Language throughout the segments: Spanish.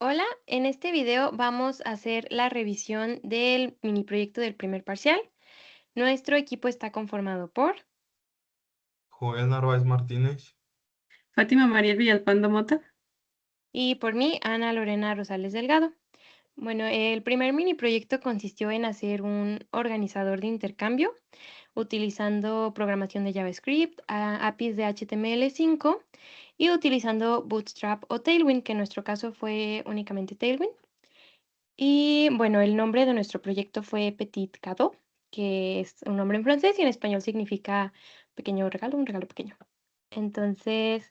Hola, en este video vamos a hacer la revisión del mini proyecto del primer parcial. Nuestro equipo está conformado por, Joel Narváez Martínez. Fátima María Villalpando Mota. y por mí, Ana Lorena Rosales Delgado. Bueno, el primer mini proyecto consistió en hacer un organizador de intercambio utilizando programación de JavaScript, APIs de HTML5 y utilizando Bootstrap o Tailwind, que en nuestro caso fue únicamente Tailwind. Y bueno, el nombre de nuestro proyecto fue Petit Cadeau, que es un nombre en francés y en español significa pequeño regalo, un regalo pequeño. Entonces,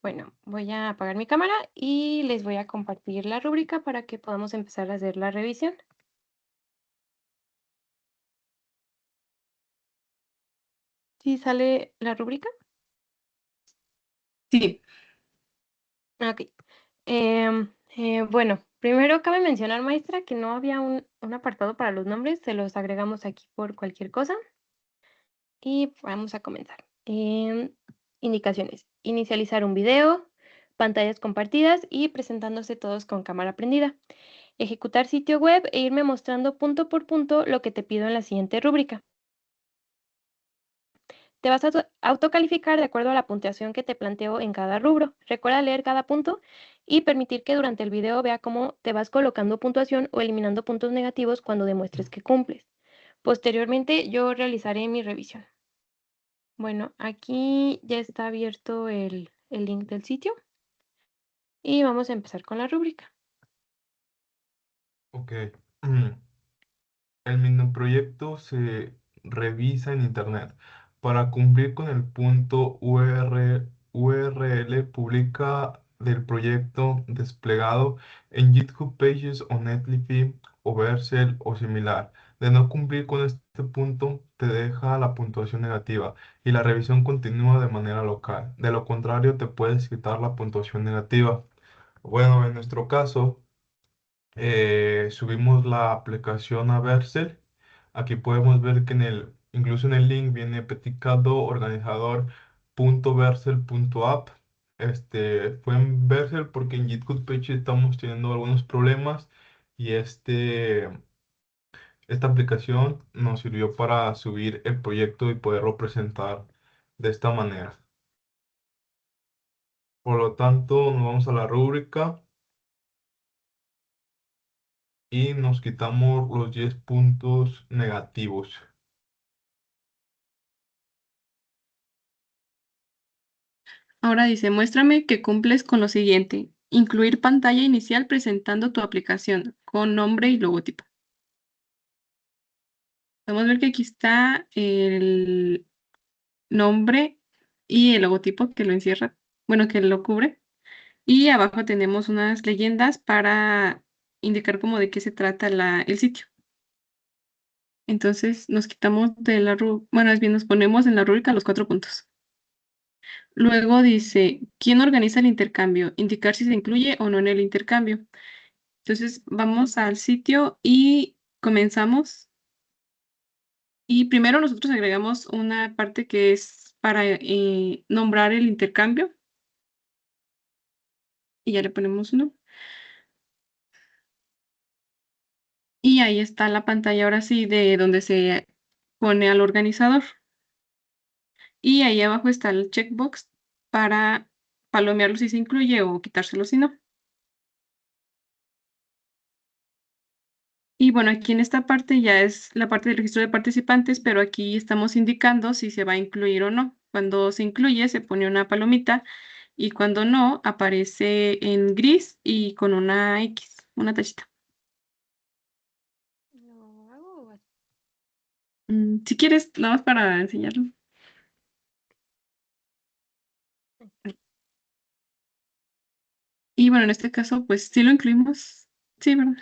bueno, voy a apagar mi cámara y les voy a compartir la rúbrica para que podamos empezar a hacer la revisión. ¿Sí sale la rúbrica? Sí, Ok. Bueno, primero cabe mencionar, maestra, que no había un apartado para los nombres, se los agregamos aquí por cualquier cosa. Y vamos a comenzar. Indicaciones. Inicializar un video, pantallas compartidas y presentándose todos con cámara prendida. Ejecutar sitio web e irme mostrando punto por punto lo que te pido en la siguiente rúbrica. Te vas a autocalificar de acuerdo a la puntuación que te planteo en cada rubro. Recuerda leer cada punto y permitir que durante el video vea cómo te vas colocando puntuación o eliminando puntos negativos cuando demuestres que cumples. Posteriormente, yo realizaré mi revisión. Bueno, aquí ya está abierto el link del sitio y vamos a empezar con la rúbrica. Ok. El miniproyecto se revisa en Internet. Para cumplir con el punto URL pública del proyecto desplegado en GitHub Pages o Netlify o Vercel o similar. De no cumplir con este punto, te deja la puntuación negativa y la revisión continúa de manera local. De lo contrario, te puedes quitar la puntuación negativa. Bueno, en nuestro caso subimos la aplicación a Vercel. Aquí podemos ver que incluso en el link viene peticado organizador.vercel.app. Fue en Vercel porque en GitHub Page estamos teniendo algunos problemas y esta aplicación nos sirvió para subir el proyecto y poderlo presentar de esta manera. Por lo tanto, nos vamos a la rúbrica y nos quitamos los 10 puntos negativos. ahora dice, muéstrame que cumples con lo siguiente. Incluir pantalla inicial presentando tu aplicación con nombre y logotipo. Podemos ver que aquí está el nombre y el logotipo que lo encierra, bueno, que lo cubre. Y abajo tenemos unas leyendas para indicar como de qué se trata el sitio. Entonces nos quitamos de la rúbrica, bueno, es bien, nos ponemos en la rúbrica los 4 puntos. Luego dice, ¿quién organiza el intercambio? Indicar si se incluye o no en el intercambio. Entonces vamos al sitio y comenzamos. Y primero nosotros agregamos una parte que es para nombrar el intercambio. Y ya le ponemos uno. Y ahí está la pantalla ahora sí de donde se pone al organizador. Y ahí abajo está el checkbox para palomearlo si se incluye o quitárselo si no. Y bueno, aquí en esta parte ya es la parte del registro de participantes, pero aquí estamos indicando si se va a incluir o no. Cuando se incluye se pone una palomita y cuando no aparece en gris y con una X, una tachita. ¿Lo hago? Si quieres, nada más para enseñarlo. Y bueno, en este caso, pues sí lo incluimos. Sí, ¿verdad?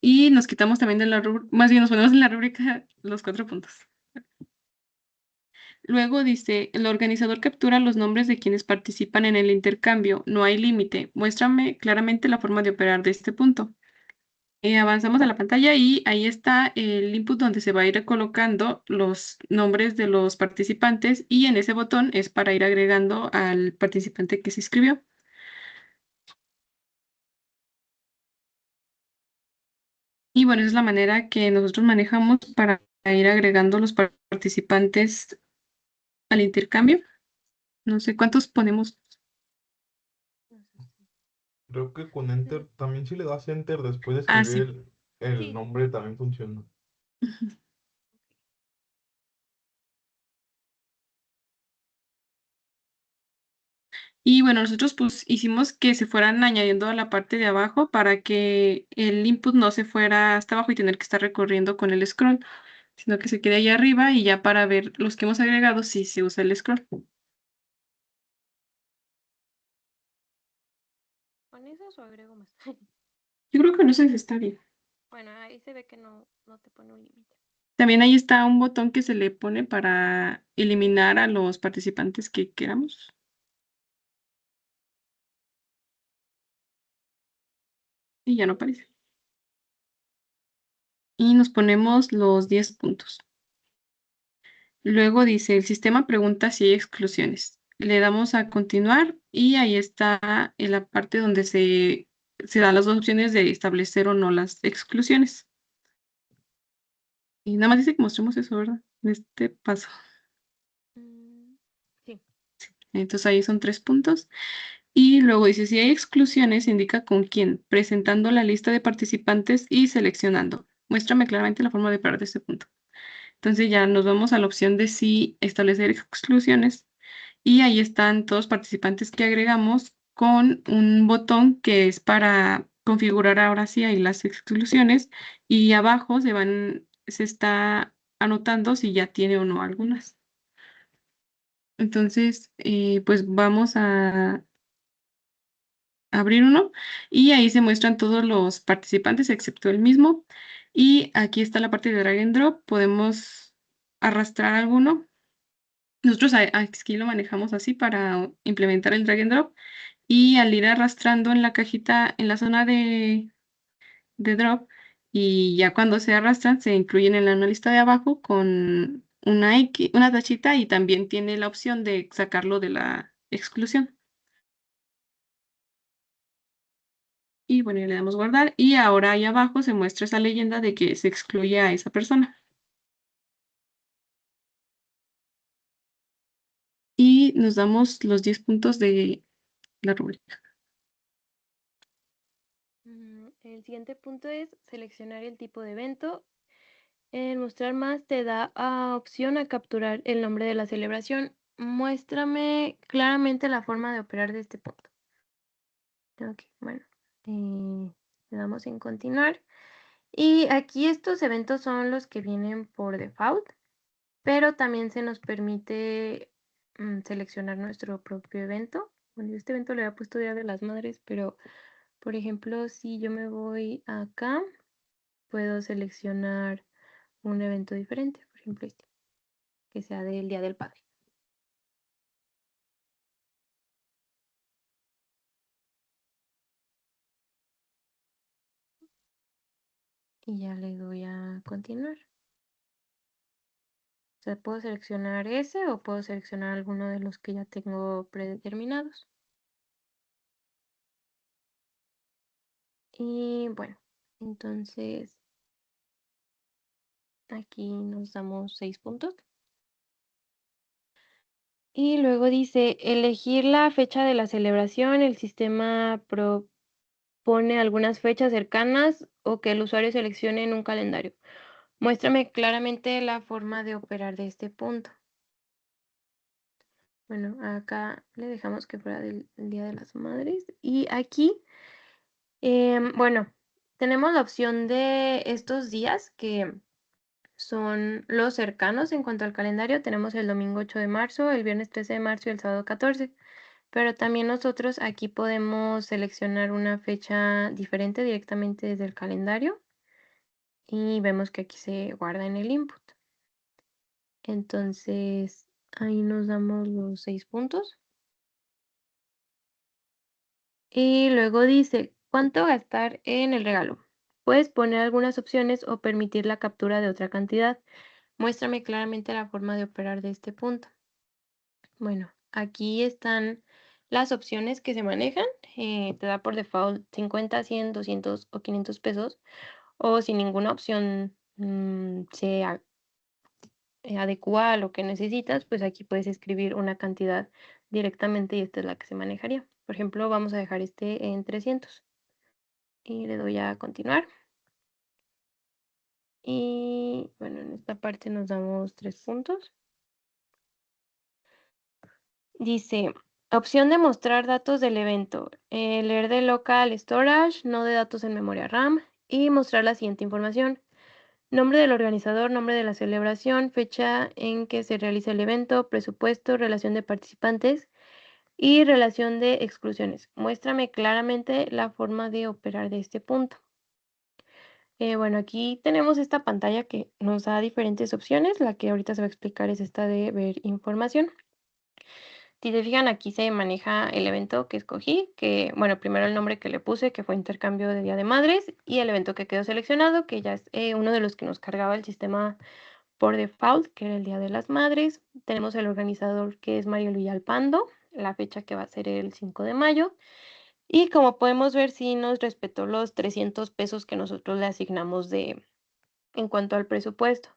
Y nos quitamos también de la rúbrica, más bien nos ponemos en la rúbrica los 4 puntos. Luego dice, el organizador captura los nombres de quienes participan en el intercambio. No hay límite. Muéstrame claramente la forma de operar de este punto. Avanzamos a la pantalla y ahí está el input donde se va a ir colocando los nombres de los participantes y en ese botón es para ir agregando al participante que se inscribió. Y bueno, esa es la manera que nosotros manejamos para ir agregando los participantes al intercambio. No sé cuántos ponemos. Creo que con Enter, también si le das Enter después de Ah, escribir sí. el Sí. nombre también funciona. Y bueno, nosotros pues hicimos que se fueran añadiendo a la parte de abajo para que el input no se fuera hasta abajo y tener que estar recorriendo con el scroll, sino que se quede ahí arriba y ya para ver los que hemos agregado sí se usa el scroll. ¿Con esos o agrego más? Yo creo que no sé si está bien. Bueno, ahí se ve que no te pone un límite. También ahí está un botón que se le pone para eliminar a los participantes que queramos. Y ya no aparece. Y nos ponemos los 10 puntos. Luego dice, el sistema pregunta si hay exclusiones. Le damos a continuar y ahí está en la parte donde se dan las dos opciones de establecer o no las exclusiones. Y nada más dice que mostremos eso, ¿verdad? En este paso. Sí. Entonces ahí son 3 puntos. Y luego dice, si hay exclusiones, indica con quién, presentando la lista de participantes y seleccionando. Muéstrame claramente la forma de operar de este punto. Entonces ya nos vamos a la opción de si establecer exclusiones y ahí están todos los participantes que agregamos con un botón que es para configurar ahora sí ahí las exclusiones y abajo se está anotando si ya tiene o no algunas. Entonces, pues vamos a abrir uno y ahí se muestran todos los participantes excepto el mismo. Y aquí está la parte de drag and drop. Podemos arrastrar alguno. Nosotros aquí lo manejamos así para implementar el drag and drop. Y al ir arrastrando en la cajita, en la zona de drop, y ya cuando se arrastran, se incluyen en la lista de abajo con una X, una tachita y también tiene la opción de sacarlo de la exclusión. Y bueno, ya le damos guardar y ahora ahí abajo se muestra esa leyenda de que se excluye a esa persona. Y nos damos los 10 puntos de la rúbrica. El siguiente punto es seleccionar el tipo de evento. En mostrar más te da opción a capturar el nombre de la celebración. Muéstrame claramente la forma de operar de este punto. Ok, bueno, le damos en continuar. Y aquí estos eventos son los que vienen por default, pero también se nos permite seleccionar nuestro propio evento. Bueno, yo este evento le había puesto Día de las Madres, pero por ejemplo, si yo me voy acá, puedo seleccionar un evento diferente, por ejemplo este, que sea del Día del Padre. Y ya le doy a continuar. O sea, puedo seleccionar ese o puedo seleccionar alguno de los que ya tengo predeterminados. Y bueno, entonces aquí nos damos 6 puntos. Y luego dice, elegir la fecha de la celebración. El sistema propone algunas fechas cercanas o que el usuario seleccione en un calendario. Muéstrame claramente la forma de operar de este punto. Bueno, acá le dejamos que fuera del Día de las Madres. Y aquí, bueno, tenemos la opción de estos días que son los cercanos en cuanto al calendario. Tenemos el domingo 8 de marzo, el viernes 13 de marzo y el sábado 14. Pero también nosotros aquí podemos seleccionar una fecha diferente directamente desde el calendario. Y vemos que aquí se guarda en el input. Entonces, ahí nos damos los 6 puntos. Y luego dice, ¿cuánto gastar en el regalo? Puedes poner algunas opciones o permitir la captura de otra cantidad. Muéstrame claramente la forma de operar de este punto. Bueno, aquí están las opciones que se manejan. Te da por default 50, 100, 200 o 500 pesos. o si ninguna opción se adecua a lo que necesitas, pues aquí puedes escribir una cantidad directamente y esta es la que se manejaría. Por ejemplo, vamos a dejar este en 300 y le doy a continuar. Y bueno, en esta parte nos damos 3 puntos. Dice, opción de mostrar datos del evento, leer de local storage, no de datos en memoria RAM y mostrar la siguiente información. Nombre del organizador, nombre de la celebración, fecha en que se realiza el evento, presupuesto, relación de participantes y relación de exclusiones. Muéstrame claramente la forma de operar de este punto. Bueno, aquí tenemos esta pantalla que nos da diferentes opciones. La que ahorita se va a explicar es esta de ver información. Si se fijan, aquí se maneja el evento que escogí, que, bueno, primero el nombre que le puse, que fue intercambio de Día de Madres, y el evento que quedó seleccionado, que ya es uno de los que nos cargaba el sistema por default, que era el Día de las Madres. Tenemos el organizador, que es Mario Villalpando, la fecha que va a ser el 5 de mayo. Y como podemos ver, sí nos respetó los 300 pesos que nosotros le asignamos en cuanto al presupuesto.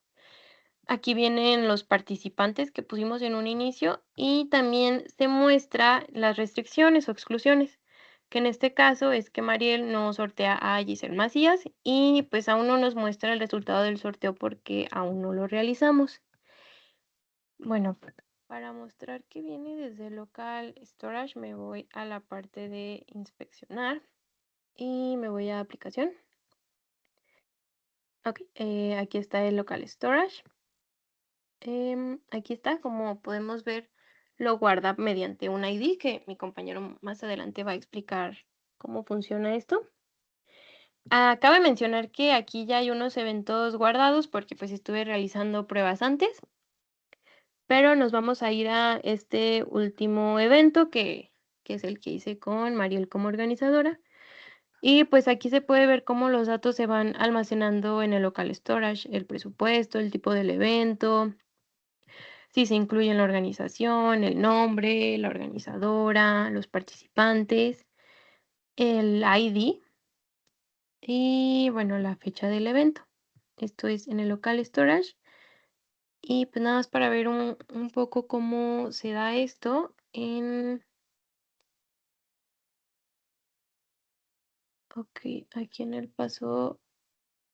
Aquí vienen los participantes que pusimos en un inicio y también se muestra las restricciones o exclusiones, que en este caso es que Mariel no sortea a Giselle Macías y pues aún no nos muestra el resultado del sorteo porque aún no lo realizamos. Bueno, para mostrar que viene desde local storage me voy a la parte de inspeccionar y me voy a aplicación. Ok, aquí está el local storage. Aquí está, como podemos ver, lo guarda mediante un ID que mi compañero más adelante va a explicar cómo funciona esto. Cabe mencionar que aquí ya hay unos eventos guardados porque pues estuve realizando pruebas antes, pero nos vamos a ir a este último evento que es el que hice con Mariel como organizadora. Y pues aquí se puede ver cómo los datos se van almacenando en el local storage, el presupuesto, el tipo del evento, si se incluye en la organización, el nombre, la organizadora, los participantes, el ID y bueno, la fecha del evento. Esto es en el local storage. Y pues nada más para ver un poco cómo se da esto ok, aquí en el paso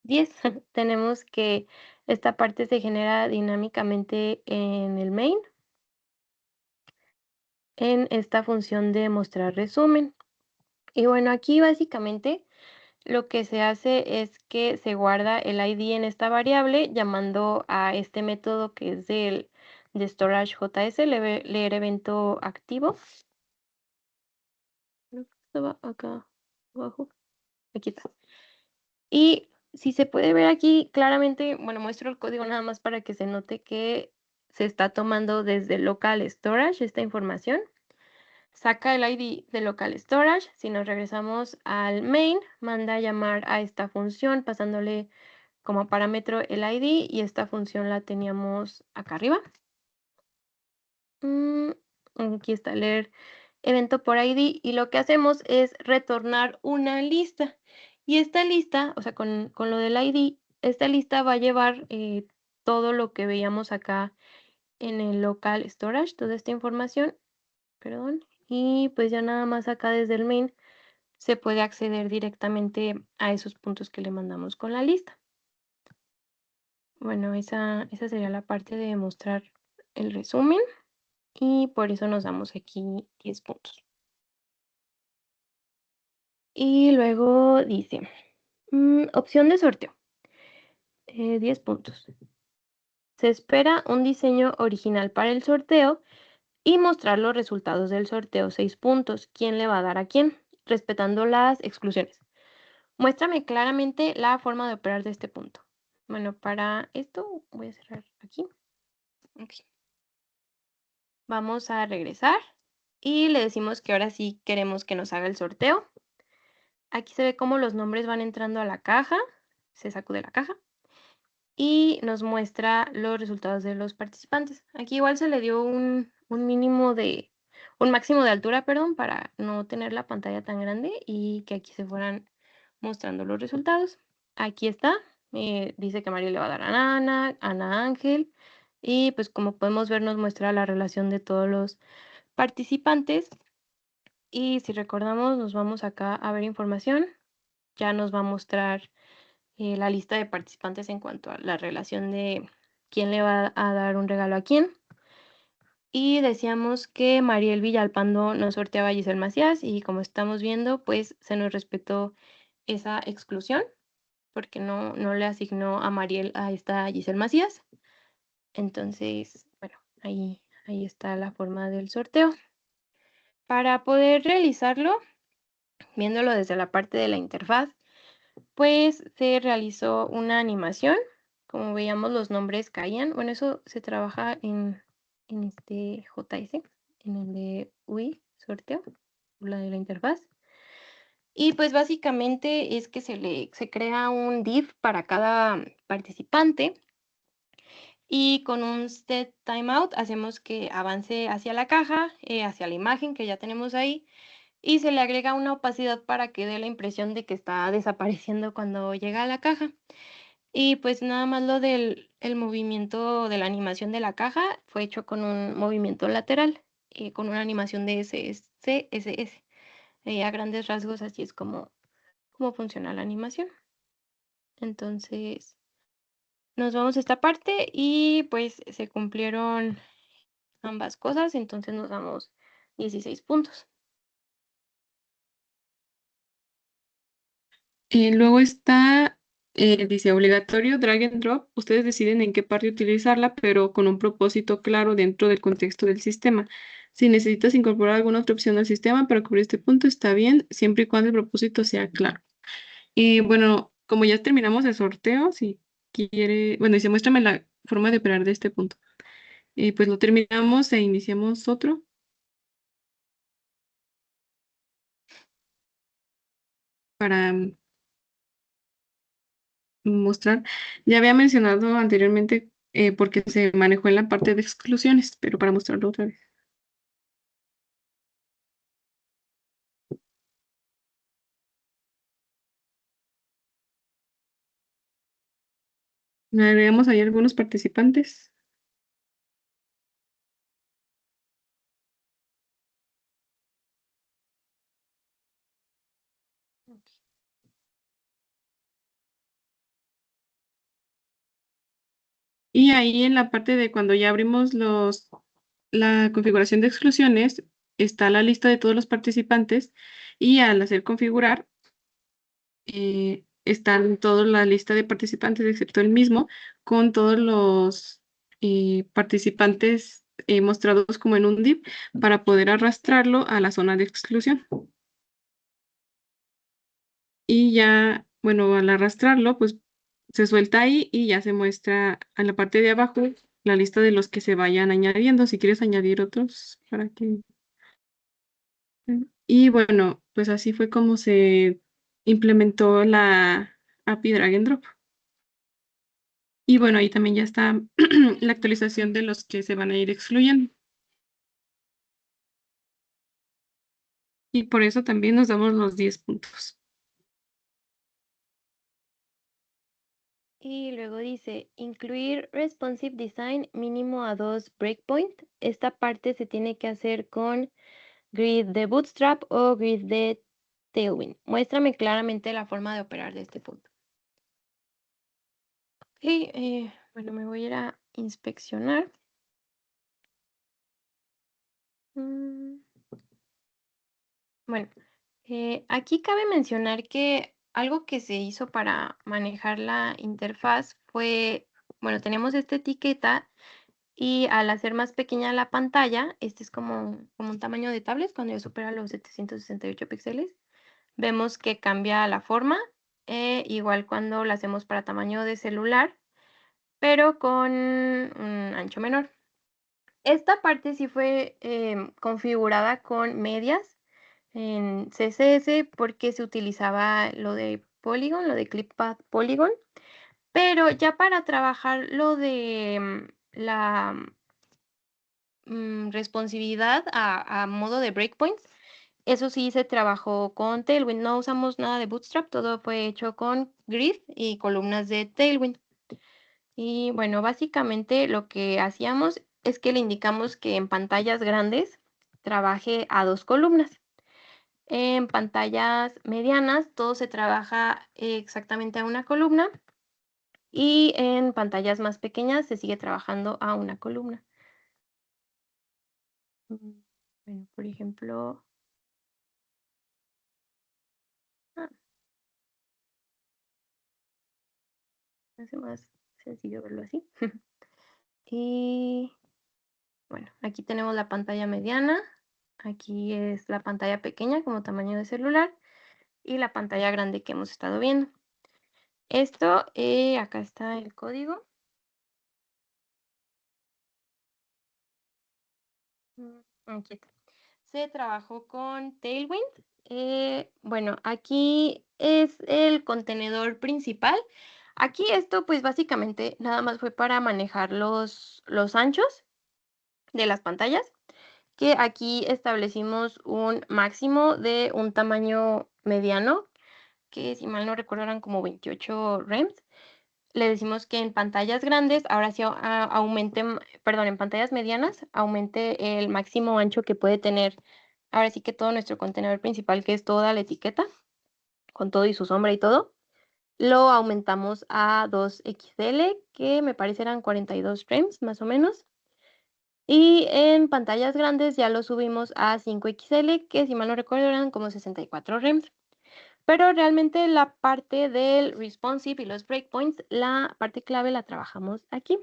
10 tenemos que esta parte se genera dinámicamente en el main, en esta función de mostrar resumen. Y bueno, aquí básicamente lo que se hace es que se guarda el ID en esta variable llamando a este método que es de storage JS, leer evento activo. Creo que estaba acá abajo. Aquí está. Y si se puede ver aquí claramente, bueno, muestro el código nada más para que se note que se está tomando desde local storage esta información. Saca el ID de local storage. Si nos regresamos al main, manda a llamar a esta función pasándole como parámetro el ID y esta función la teníamos acá arriba. Aquí está leer evento por ID y lo que hacemos es retornar una lista. Y esta lista, o sea, con lo del ID, esta lista va a llevar todo lo que veíamos acá en el local storage, toda esta información, perdón, y pues ya nada más acá desde el main se puede acceder directamente a esos puntos que le mandamos con la lista. Bueno, esa sería la parte de mostrar el resumen y por eso nos damos aquí 10 puntos. Y luego dice, opción de sorteo, 10 puntos. Se espera un diseño original para el sorteo y mostrar los resultados del sorteo, 6 puntos. ¿Quién le va a dar a quién? Respetando las exclusiones. Muéstrame claramente la forma de operar de este punto. Bueno, para esto voy a cerrar aquí. Okay. Vamos a regresar y le decimos que ahora sí queremos que nos haga el sorteo. Aquí se ve cómo los nombres van entrando a la caja, se sacude la caja y nos muestra los resultados de los participantes. Aquí igual se le dio un máximo de altura, perdón, para no tener la pantalla tan grande y que aquí se fueran mostrando los resultados. aquí está. Dice que María le va a dar a Ana, Ana a Ángel. Y pues como podemos ver nos muestra la relación de todos los participantes. Y si recordamos, nos vamos acá a ver información. Ya nos va a mostrar la lista de participantes en cuanto a la relación de quién le va a dar un regalo a quién. Y decíamos que Mariel Villalpando nos sorteaba a Giselle Macías y como estamos viendo, pues se nos respetó esa exclusión porque no le asignó a Mariel a esta Giselle Macías. Entonces, bueno, ahí está la forma del sorteo. Para poder realizarlo, viéndolo desde la parte de la interfaz, pues se realizó una animación. Como veíamos, los nombres caían. Bueno, eso se trabaja en este JS, en el de UI, sorteo, la de la interfaz. Y pues básicamente es que se crea un div para cada participante y con un set timeout hacemos que avance hacia la caja, hacia la imagen que ya tenemos ahí y se le agrega una opacidad para que dé la impresión de que está desapareciendo cuando llega a la caja. Y pues nada más lo del el movimiento de la animación de la caja fue hecho con un movimiento lateral, con una animación de CSS. A grandes rasgos así es como funciona la animación. Entonces, nos vamos a esta parte y pues se cumplieron ambas cosas, entonces nos damos 16 puntos. Luego está, dice obligatorio drag and drop. Ustedes deciden en qué parte utilizarla, pero con un propósito claro dentro del contexto del sistema. Si necesitas incorporar alguna otra opción al sistema para cubrir este punto, está bien, siempre y cuando el propósito sea claro. Y bueno, como ya terminamos el sorteo, si quiere, bueno, dice, muéstrame la forma de operar de este punto. Y pues lo terminamos e iniciamos otro para mostrar. Ya había mencionado anteriormente porque se manejó en la parte de exclusiones, pero para mostrarlo otra vez. Agregamos ahí algunos participantes. Y ahí en la parte de cuando ya abrimos la configuración de exclusiones, está la lista de todos los participantes y al hacer configurar, están toda la lista de participantes excepto el mismo, con todos los participantes mostrados como en un div para poder arrastrarlo a la zona de exclusión. Y ya, bueno, al arrastrarlo, pues se suelta ahí y ya se muestra a la parte de abajo la lista de los que se vayan añadiendo. Si quieres añadir otros para que... Y bueno, pues así fue como se implementó la API Drag and Drop. Y bueno, ahí también ya está la actualización de los que se van a ir excluyendo. Y por eso también nos damos los 10 puntos. Y luego dice, incluir responsive design mínimo a 2 breakpoint. Esta parte se tiene que hacer con grid de Bootstrap o grid de Tailwind. Muéstrame claramente la forma de operar de este punto. Ok, bueno, me voy a ir a inspeccionar. Bueno, aquí cabe mencionar que algo que se hizo para manejar la interfaz fue, bueno, tenemos esta etiqueta y al hacer más pequeña la pantalla, este es como un tamaño de tablet cuando ya supera los 768 píxeles, vemos que cambia la forma, igual cuando la hacemos para tamaño de celular, pero con un ancho menor. Esta parte sí fue configurada con medias en CSS porque se utilizaba lo de Polygon, lo de ClipPath Polygon, pero ya para trabajar lo de la responsividad a modo de breakpoints, Eso sí se trabajó con Tailwind, no usamos nada de Bootstrap, todo fue hecho con Grid y columnas de Tailwind. Y bueno, básicamente lo que hacíamos es que le indicamos que en pantallas grandes trabaje a 2 columnas. En pantallas medianas todo se trabaja exactamente a una columna y en pantallas más pequeñas se sigue trabajando a una columna. Bueno, por ejemplo, hace más sencillo verlo así. Y bueno, aquí tenemos la pantalla mediana, aquí es la pantalla pequeña como tamaño de celular y la pantalla grande que hemos estado viendo. Esto, acá está el código. Aquí está. Se trabajó con Tailwind. Bueno, aquí es el contenedor principal. Aquí esto pues básicamente nada más fue para manejar los anchos de las pantallas, que aquí establecimos un máximo de un tamaño mediano, que si mal no recuerdo eran como 28 rems. Le decimos que en pantallas grandes, ahora sí en pantallas medianas, aumente el máximo ancho que puede tener, ahora sí que todo nuestro contenedor principal, que es toda la etiqueta, con todo y su sombra y todo, lo aumentamos a 2XL, que me parece eran 42 frames, más o menos. Y en pantallas grandes ya lo subimos a 5XL, que si mal no recuerdo eran como 64 rems. Pero realmente la parte del responsive y los breakpoints, la parte clave la trabajamos aquí,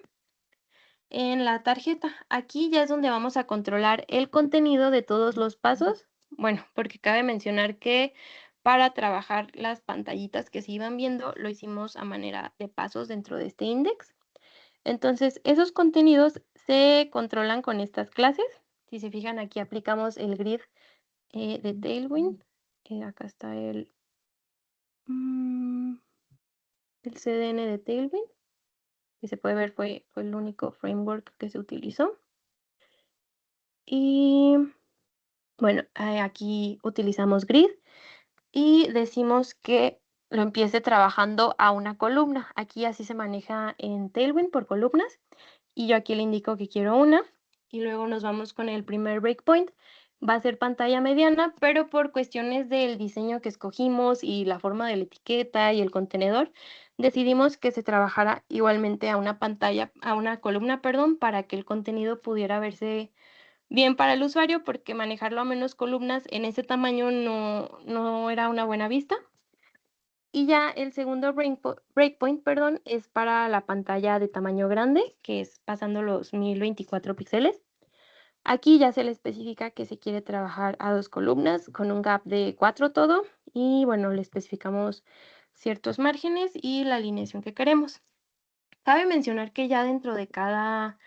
en la tarjeta. Aquí ya es donde vamos a controlar el contenido de todos los pasos. Bueno, porque cabe mencionar que para trabajar las pantallitas que se iban viendo, lo hicimos a manera de pasos dentro de este index. Entonces, esos contenidos se controlan con estas clases. Si se fijan, aquí aplicamos el grid de Tailwind. Acá está el CDN de Tailwind, que se puede ver fue el único framework que se utilizó. Y bueno, aquí utilizamos grid y decimos que lo empiece trabajando a una columna. Aquí así se maneja en Tailwind por columnas. Y yo aquí le indico que quiero una. Y luego nos vamos con el primer breakpoint. Va a ser pantalla mediana, pero por cuestiones del diseño que escogimos y la forma de la etiqueta y el contenedor, decidimos que se trabajara igualmente a una columna, perdón, para que el contenido pudiera verse bien para el usuario, porque manejarlo a menos columnas en ese tamaño no era una buena vista. Y ya el segundo breakpoint, perdón, es para la pantalla de tamaño grande, que es pasando los 1024 píxeles. Aquí ya se le especifica que se quiere trabajar a 2 columnas con un gap de 4 todo. Y bueno, le especificamos ciertos márgenes y la alineación que queremos. Cabe mencionar que ya dentro de cada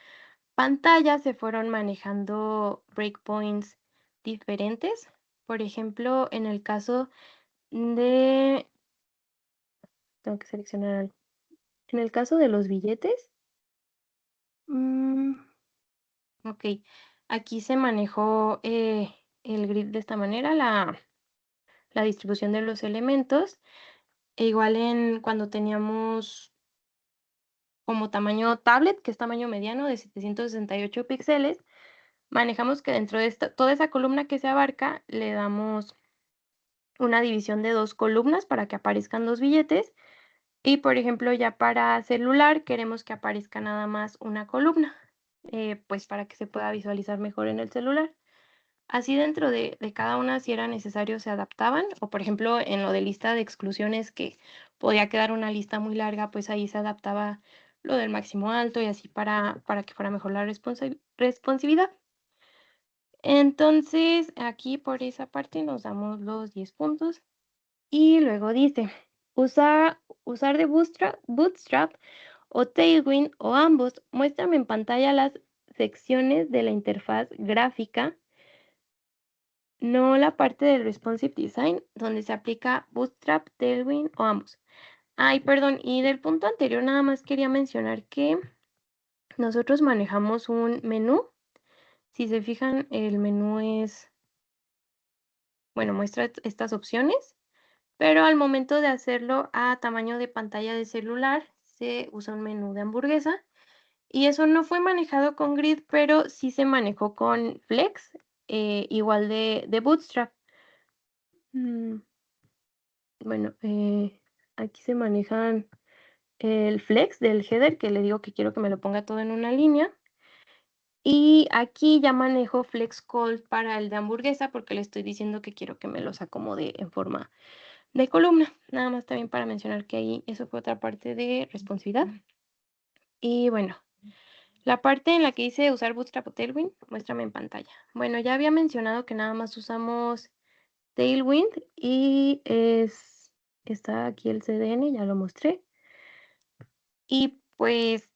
pantalla se fueron manejando breakpoints diferentes. Por ejemplo, en el caso de... Tengo que seleccionar algo. En el caso de los billetes, ok, aquí se manejó el grid de esta manera, la distribución de los elementos, e igual cuando teníamos como tamaño tablet, que es tamaño mediano de 768 píxeles, manejamos que dentro de toda esa columna que se abarca, le damos una división de 2 columnas para que aparezcan 2 billetes. Y por ejemplo, ya para celular queremos que aparezca nada más una columna, pues para que se pueda visualizar mejor en el celular. Así dentro de cada una, si era necesario, se adaptaban. O por ejemplo, en lo de lista de exclusiones, que podía quedar una lista muy larga, pues ahí se adaptaba lo del máximo alto y así para que fuera mejor la responsividad. Entonces, aquí por esa parte nos damos los 10 puntos. Y luego dice, usar de Bootstrap o Tailwind o ambos, muéstrame en pantalla las secciones de la interfaz gráfica, no la parte del responsive design, donde se aplica Bootstrap, Tailwind o ambos. Ay, perdón, y del punto anterior nada más quería mencionar que nosotros manejamos un menú. Si se fijan, el menú es bueno, muestra estas opciones, pero al momento de hacerlo a tamaño de pantalla de celular, se usa un menú de hamburguesa. Y eso no fue manejado con Grid, pero sí se manejó con Flex, igual de Bootstrap. Mm, bueno, aquí se manejan el Flex del header, que le digo que quiero que me lo ponga todo en una línea. Y aquí ya manejo Flex Call para el de hamburguesa, porque le estoy diciendo que quiero que me los acomode en forma de columna. Nada más también para mencionar que ahí eso fue otra parte de responsividad. Y bueno, la parte en la que dice usar Bootstrap o Tailwind, muéstrame en pantalla. Bueno, ya había mencionado que nada más usamos Tailwind y está aquí el CDN, ya lo mostré. Y pues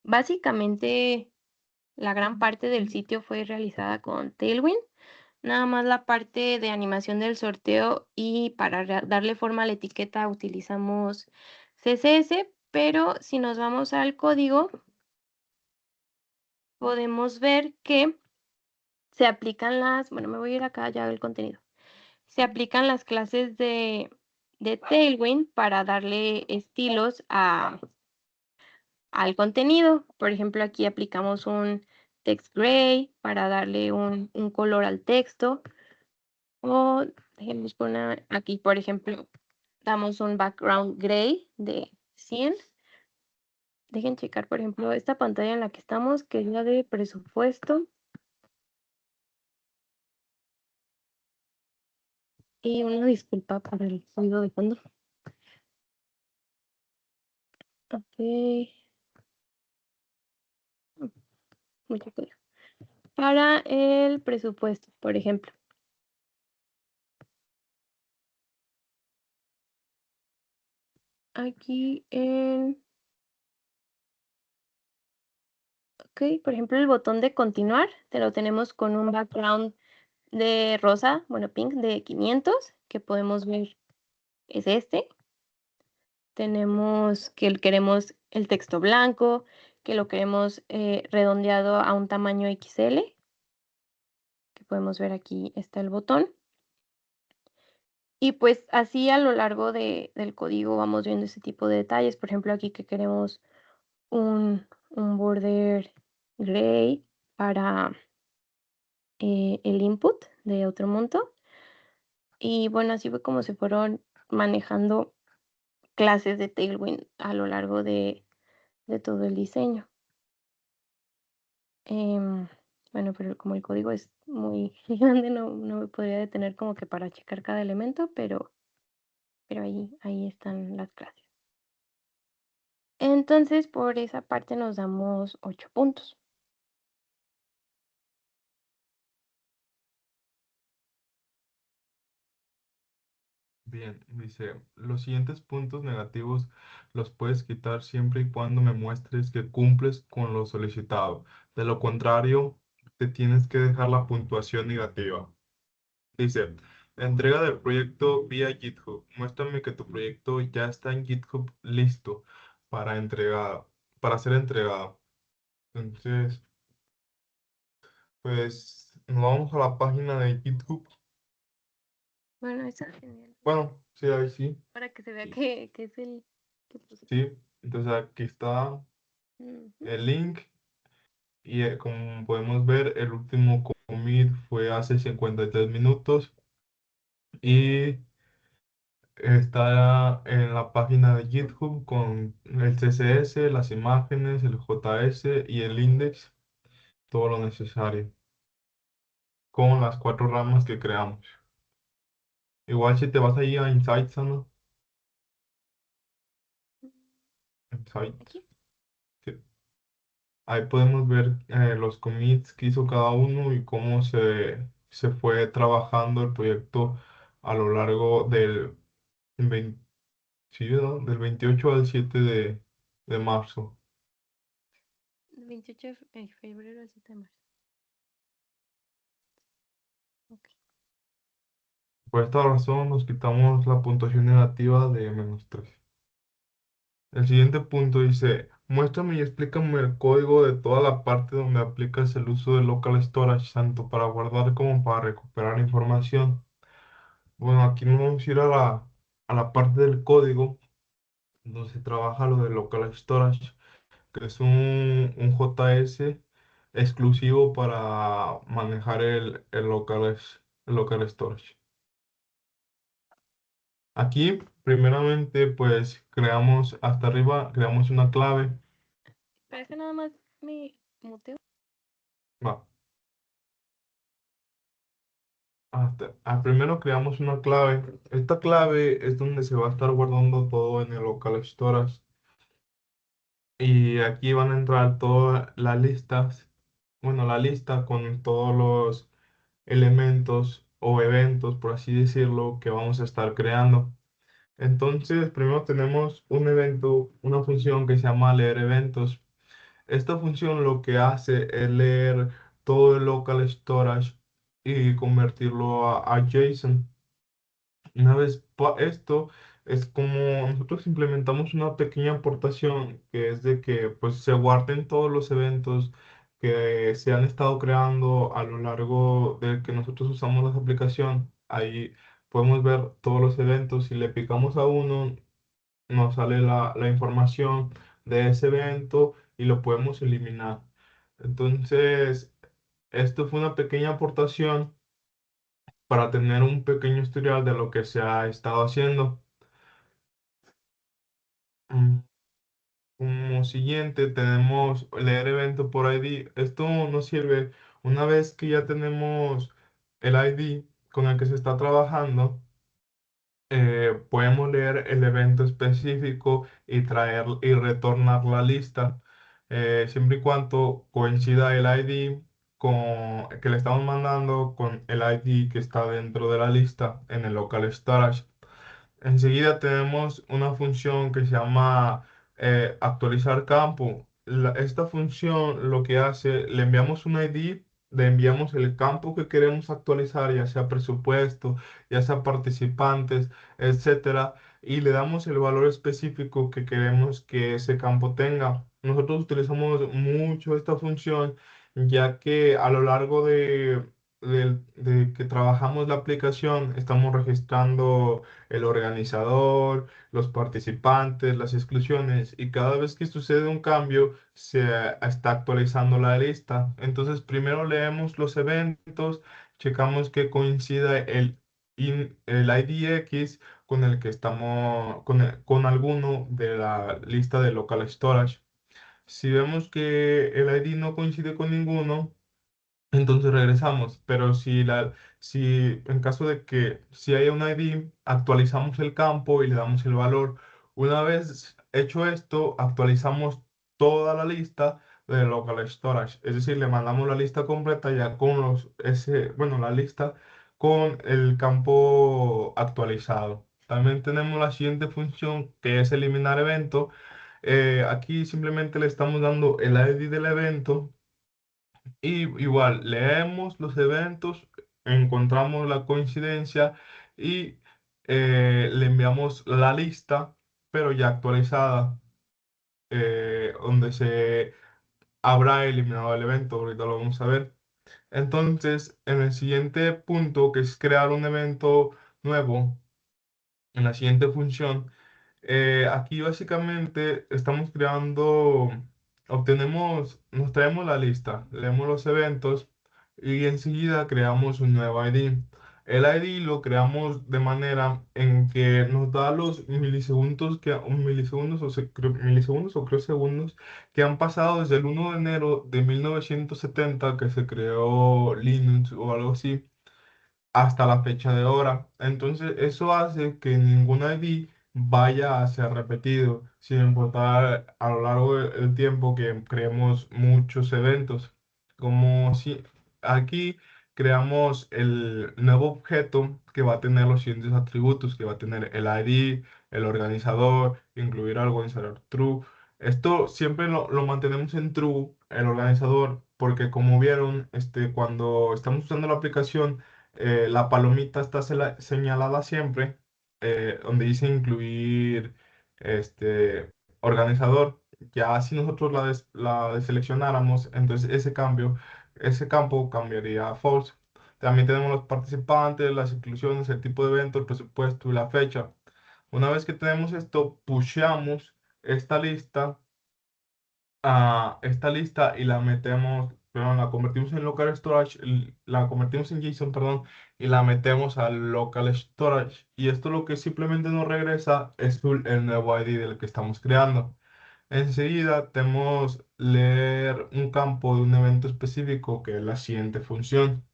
básicamente la gran parte del sitio fue realizada con Tailwind. Nada más la parte de animación del sorteo y para darle forma a la etiqueta utilizamos CSS, pero si nos vamos al código, podemos ver que se aplican bueno, me voy a ir acá ya al contenido. Se aplican las clases de Tailwind para darle estilos al contenido. Por ejemplo, aquí aplicamos un text gray para darle un color al texto. O dejemos poner aquí, por ejemplo, damos un background gray de 100. Dejen checar, por ejemplo, esta pantalla en la que estamos, que es la de presupuesto. Y una disculpa por el ruido de fondo. Ok. Mucho código. Para el presupuesto, por ejemplo. Aquí ok, por ejemplo, el botón de continuar, te lo tenemos con un background de rosa, bueno, pink de 500, que podemos ver es este. Tenemos que queremos el texto blanco, que lo queremos redondeado a un tamaño XL, que podemos ver aquí está el botón. Y pues así a lo largo del código vamos viendo ese tipo de detalles. Por ejemplo, aquí que queremos un border gray para el input de otro monto. Y bueno, así fue como se fueron manejando clases de Tailwind a lo largo de todo el diseño. Bueno, pero como el código es muy grande, no me podría detener como que para checar cada elemento, pero ahí están las clases. Entonces, por esa parte nos damos 8 puntos. Bien, dice, los siguientes puntos negativos los puedes quitar siempre y cuando me muestres que cumples con lo solicitado. De lo contrario, te tienes que dejar la puntuación negativa. Dice, entrega del proyecto vía GitHub. Muéstrame que tu proyecto ya está en GitHub listo para ser entregado. Entonces, pues nos vamos a la página de GitHub. Bueno, eso es genial. Bueno, sí, ahí sí, Para que se vea sí, que es el que puse. sí. Entonces aquí está Ujú. el link y como podemos ver, el último commit fue hace 53 minutos y está en la página de GitHub con el CSS, las imágenes, el JS y el index, todo lo necesario, con las 4 ramas que creamos. Igual si te vas ahí a Insights, ¿no? Insights, Aquí. sí. Ahí podemos ver los commits que hizo cada uno y cómo se fue trabajando el proyecto a lo largo del 20 sí, ¿verdad? Del 28 al 7 de marzo. 28 de febrero al 7 de marzo. Ok. Por esta razón nos quitamos la puntuación negativa de -3. El siguiente punto dice, Muéstrame y explícame el código de toda la parte donde aplicas el uso de local storage, tanto para guardar como para recuperar información. Bueno, aquí nos vamos a ir a la parte del código donde se trabaja lo de local storage, que es un JS exclusivo para manejar el local storage. Aquí, primeramente, pues creamos hasta arriba, creamos una clave. Parece que nada más me muteo. Va. Primero creamos una clave. Esta clave es donde se va a estar guardando todo en el local storage. Y aquí van a entrar todas las listas, bueno, la lista con todos los elementos o eventos, por así decirlo, que vamos a estar creando. Entonces, primero tenemos un evento, una función que se llama leer eventos. Esta función lo que hace es leer todo el local storage y convertirlo a JSON. Una vez esto es como nosotros implementamos una pequeña aportación que es de que pues se guarden todos los eventos que se han estado creando a lo largo de que nosotros usamos la aplicación. Ahí podemos ver todos los eventos. Si le picamos a uno, nos sale la información de ese evento y lo podemos eliminar. Entonces, esto fue una pequeña aportación para tener un pequeño historial de lo que se ha estado haciendo. Mm, Como siguiente tenemos leer evento por ID. Esto nos sirve una vez que ya tenemos el ID con el que se está trabajando. Podemos leer el evento específico y traer y retornar la lista, siempre y cuando coincida el ID que le estamos mandando con el ID que está dentro de la lista en el local storage. Enseguida tenemos una función que se llama actualizar campo. Esta función lo que hace, le enviamos un ID, le enviamos el campo que queremos actualizar, ya sea presupuesto, ya sea participantes, etcétera, y le damos el valor específico que queremos que ese campo tenga. Nosotros utilizamos mucho esta función, ya que a lo largo de que trabajamos la aplicación, estamos registrando el organizador, los participantes, las exclusiones, y cada vez que sucede un cambio, se está actualizando la lista. Entonces, primero leemos los eventos, checamos que coincida el IDX con el que estamos, con alguno de la lista de local storage. Si vemos que el ID no coincide con ninguno, entonces regresamos, pero si en caso de que si hay un ID, actualizamos el campo y le damos el valor. Una vez hecho esto, actualizamos toda la lista de local storage, es decir, le mandamos la lista completa ya con bueno, la lista con el campo actualizado. También tenemos la siguiente función que es eliminar evento. Aquí simplemente le estamos dando el ID del evento y igual, leemos los eventos, encontramos la coincidencia y le enviamos la lista, pero ya actualizada, donde se habrá eliminado el evento. Ahorita lo vamos a ver. Entonces, en el siguiente punto, que es crear un evento nuevo, en la siguiente función, aquí básicamente estamos creando, nos traemos la lista, leemos los eventos y enseguida creamos un nuevo ID. El ID lo creamos de manera en que nos da los milisegundos, milisegundos o creo segundos que han pasado desde el 1 de enero de 1970 que se creó Linux o algo así hasta la fecha de hora. Entonces, eso hace que ningún ID vaya a ser repetido, sin importar a lo largo del tiempo que creemos muchos eventos. Como si aquí creamos el nuevo objeto que va a tener los siguientes atributos, que va a tener el ID, el organizador, incluir al organizador true. Esto siempre lo mantenemos en true, el organizador, porque como vieron, cuando estamos usando la aplicación, la palomita está señalada siempre, donde dice incluir este organizador. Ya si nosotros la deseleccionáramos, entonces ese campo cambiaría a false. También tenemos los participantes, las inclusiones, el tipo de evento, el presupuesto y la fecha. Una vez que tenemos esto, pusheamos esta lista a esta lista y la metemos, perdón, la convertimos en local storage, la convertimos en JSON, perdón, y la metemos al local storage. Y esto lo que simplemente nos regresa es el nuevo ID del que estamos creando. Enseguida tenemos leer un campo de un evento específico que es la siguiente función.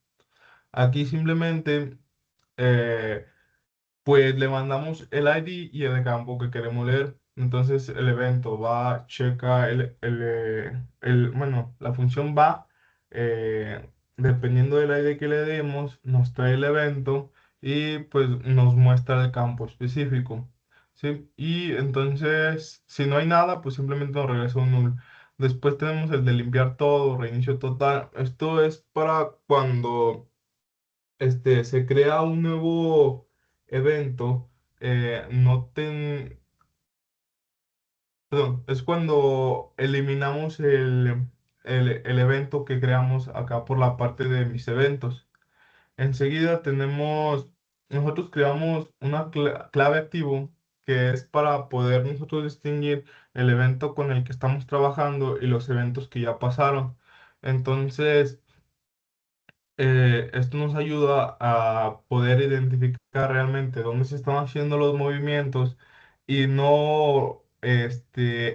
Aquí simplemente eh, pues le mandamos el ID y el campo que queremos leer. Entonces el evento va, checa bueno, la función va, dependiendo del ID que le demos, nos trae el evento y pues nos muestra el campo específico. ¿Sí? Y entonces, si no hay nada, pues simplemente nos regresa un null. Después tenemos el de limpiar todo, reinicio total. Esto es para cuando se crea un nuevo evento, no ten- perdón, es cuando eliminamos el evento que creamos acá por la parte de mis eventos. Enseguida nosotros creamos una clave activo que es para poder nosotros distinguir el evento con el que estamos trabajando y los eventos que ya pasaron. Entonces, esto nos ayuda a poder identificar realmente dónde se están haciendo los movimientos y no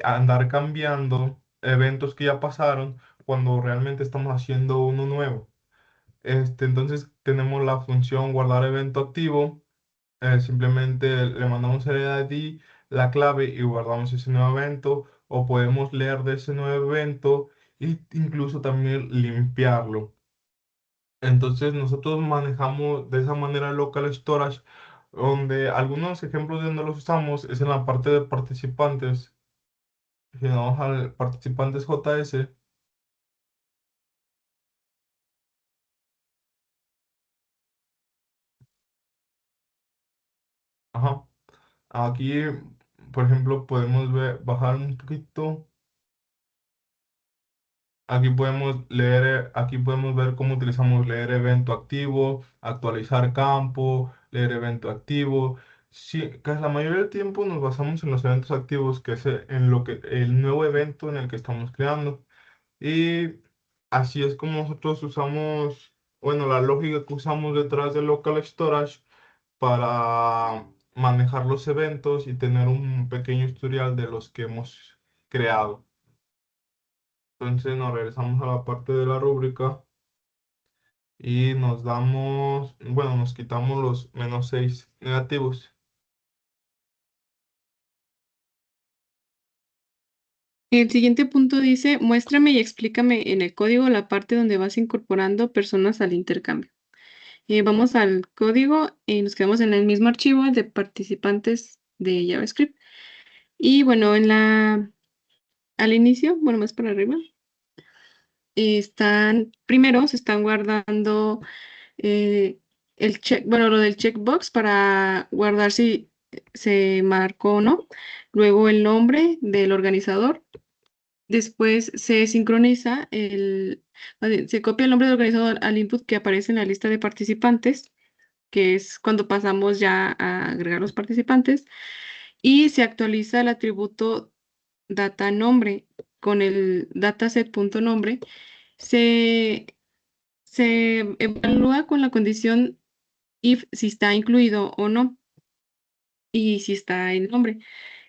andar cambiando eventos que ya pasaron cuando realmente estamos haciendo uno nuevo. Entonces tenemos la función guardar evento activo. Simplemente le mandamos el ID, la clave y guardamos ese nuevo evento, o podemos leer de ese nuevo evento e incluso también limpiarlo. Entonces nosotros manejamos de esa manera el local storage, donde algunos ejemplos de donde los usamos es en la parte de participantes. Si nos vamos al participantes JS, ajá, aquí, por ejemplo, podemos bajar un poquito. Aquí podemos ver cómo utilizamos leer evento activo, actualizar campo, leer evento activo. Sí, casi la mayoría del tiempo nos basamos en los eventos activos, que es en el nuevo evento en el que estamos creando. Y así es como nosotros usamos, bueno, la lógica que usamos detrás del local storage para manejar los eventos y tener un pequeño historial de los que hemos creado. Entonces nos regresamos a la parte de la rúbrica y bueno, nos quitamos los -6 negativos. El siguiente punto dice, muéstrame y explícame en el código la parte donde vas incorporando personas al intercambio. Vamos al código y nos quedamos en el mismo archivo, el de participantes de JavaScript. Y bueno, al inicio, bueno, más para arriba, primero se están guardando eh, bueno, lo del checkbox para guardar si se marcó o no. Luego el nombre del organizador. Después se sincroniza más bien, se copia el nombre del organizador al input que aparece en la lista de participantes, que es cuando pasamos ya a agregar los participantes, y se actualiza el atributo data nombre con el dataset.nombre. Se, se evalúa con la condición if si está incluido o no, y si está el nombre.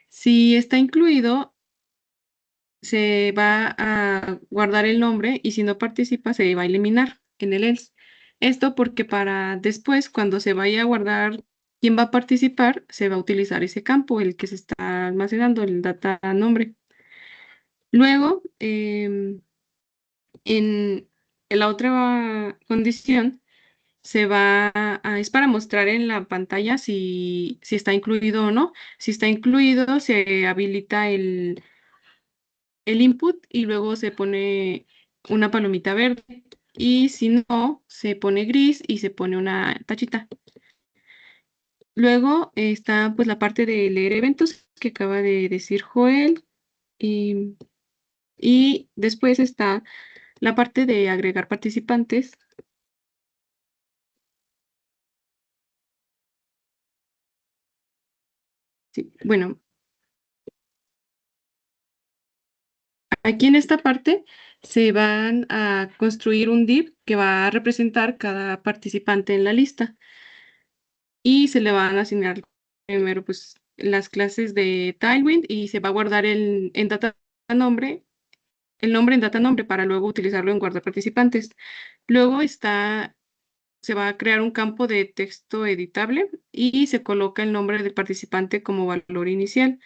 Si está incluido, se va a guardar el nombre y si no participa se va a eliminar en el else. Esto porque para después, cuando se vaya a guardar quién va a participar, se va a utilizar ese campo, el que se está almacenando, el data nombre. Luego, en la otra condición, es para mostrar en la pantalla si está incluido o no. Si está incluido, se habilita el input y luego se pone una palomita verde. Y si no, se pone gris y se pone una tachita. Luego está pues la parte de leer eventos que acaba de decir Joel. Y, y después está la parte de agregar participantes. Sí, bueno, aquí en esta parte se van a construir un div que va a representar cada participante en la lista y se le van a asignar primero pues las clases de Tailwind y se va a guardar en data nombre, el nombre en data nombre para luego utilizarlo en guardar participantes. Luego se va a crear un campo de texto editable y se coloca el nombre del participante como valor inicial.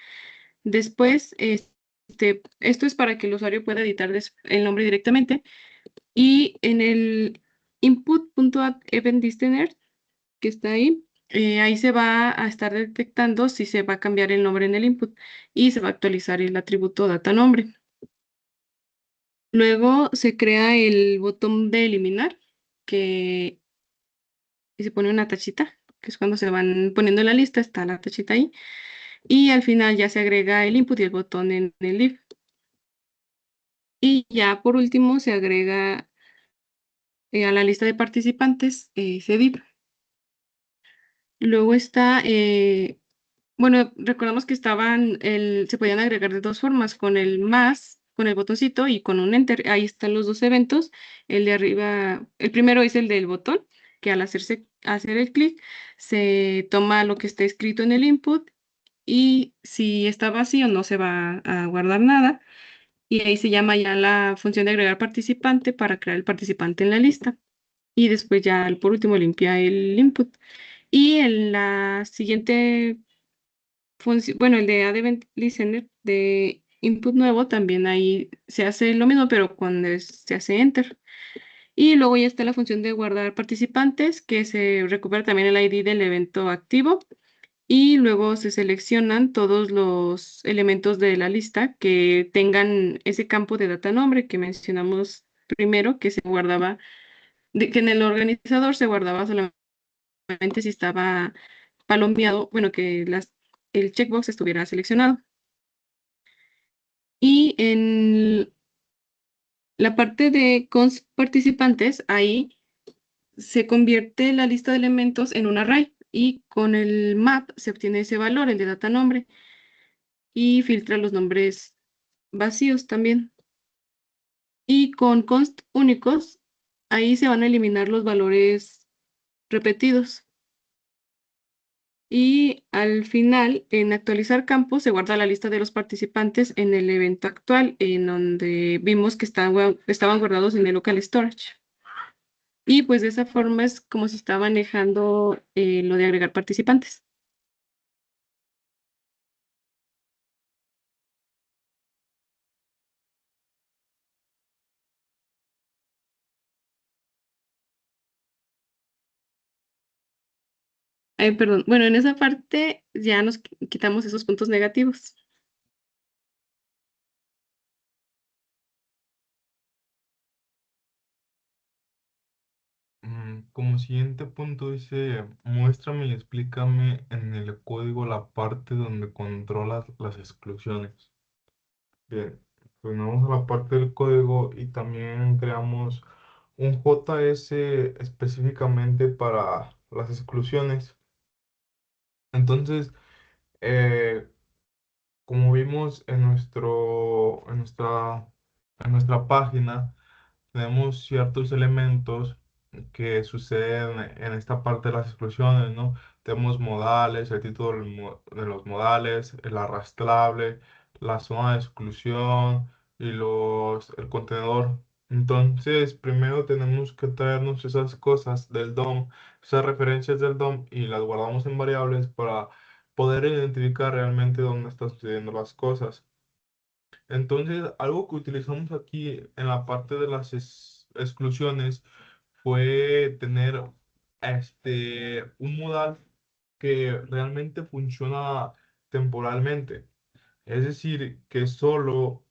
Después, esto es para que el usuario pueda editar el nombre directamente. Y en el input.add-event-listener que está ahí, ahí se va a estar detectando si se va a cambiar el nombre en el input y se va a actualizar el atributo data nombre. Luego se crea el botón de eliminar, que y se pone una tachita, que es cuando se van poniendo en la lista, está la tachita ahí. Y al final ya se agrega el input y el botón en el if. Y ya por último se agrega a la lista de participantes ese div. Luego está, bueno, recordamos que se podían agregar de dos formas, con el más, con el botoncito y con un enter. Ahí están los dos eventos. El de arriba, el primero es el del botón, que al hacer el clic, se toma lo que está escrito en el input y si está vacío no se va a guardar nada. Y ahí se llama ya la función de agregar participante para crear el participante en la lista. Y después ya por último limpia el input. Y en la siguiente función, bueno, el de add event listener de input nuevo, también ahí se hace lo mismo, pero cuando se hace enter. Y luego ya está la función de guardar participantes, que se recupera también el ID del evento activo. Y luego se seleccionan todos los elementos de la lista que tengan ese campo de data nombre que mencionamos primero, que se guardaba, que en el organizador se guardaba solamente si estaba palomeado, bueno, que el checkbox estuviera seleccionado. Y en la parte de cons participantes, ahí se convierte la lista de elementos en un array y con el map se obtiene ese valor, el de data nombre, y filtra los nombres vacíos también. Y con const únicos, ahí se van a eliminar los valores repetidos. Y al final, en actualizar campos, se guarda la lista de los participantes en el evento actual, en donde vimos que estaban guardados en el local storage. Y pues de esa forma es como se está manejando lo de agregar participantes. Perdón, bueno, en esa parte ya nos quitamos esos puntos negativos. Como siguiente punto dice, muéstrame y explícame en el código la parte donde controlas las exclusiones. Bien, pues nos vamos a la parte del código y también creamos un JS específicamente para las exclusiones. Entonces, eh, como vimos en nuestra página, tenemos ciertos elementos que suceden en esta parte de las exclusiones, ¿no? Tenemos modales, el título de los modales, el arrastrable, la zona de exclusión y el contenedor. Entonces, primero tenemos que traernos esas cosas del DOM, esas referencias del DOM y las guardamos en variables para poder identificar realmente dónde están sucediendo las cosas. Entonces, algo que utilizamos aquí en la parte de las exclusiones fue tener un modal que realmente funciona temporalmente. Es decir, que solo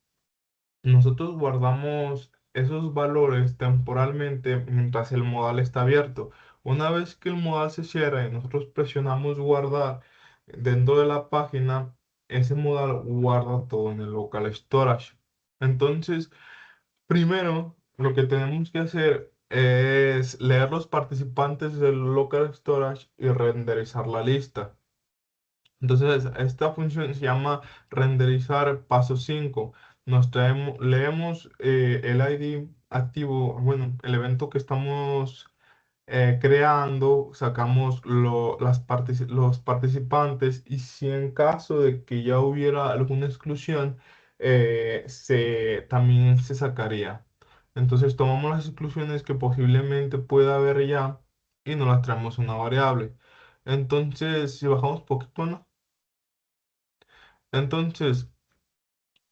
nosotros guardamos esos valores temporalmente mientras el modal está abierto. Una vez que el modal se cierra y nosotros presionamos guardar dentro de la página, ese modal guarda todo en el local storage. Entonces, primero, lo que tenemos que hacer es leer los participantes del local storage y renderizar la lista. Entonces, esta función se llama renderizar paso 5. Leemos el ID activo, bueno, el evento que estamos creando, sacamos los participantes y si en caso de que ya hubiera alguna exclusión, también se sacaría. Entonces tomamos las exclusiones que posiblemente pueda haber ya y nos las traemos a una variable. Entonces, si bajamos poquito, ¿no? Entonces,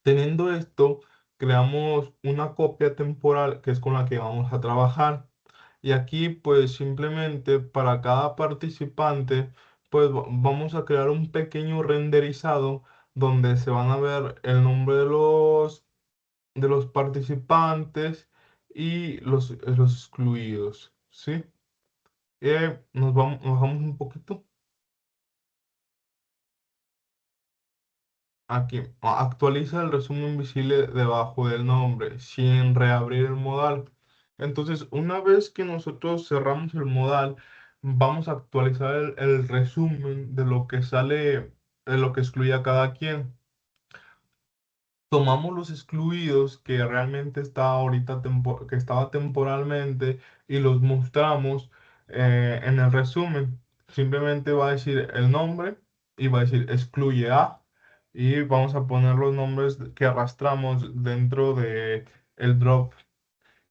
teniendo esto, creamos una copia temporal que es con la que vamos a trabajar. Y aquí, pues simplemente para cada participante, pues vamos a crear un pequeño renderizado donde se van a ver el nombre de los participantes y los excluidos, ¿sí? Nos vamos un poquito. Aquí, actualiza el resumen visible debajo del nombre sin reabrir el modal. Entonces, una vez que nosotros cerramos el modal, vamos a actualizar el resumen de lo que sale, de lo que excluye a cada quien. Tomamos los excluidos que realmente está ahorita que estaba temporalmente y los mostramos en el resumen. Simplemente va a decir el nombre y va a decir excluye a y vamos a poner los nombres que arrastramos dentro de el drop.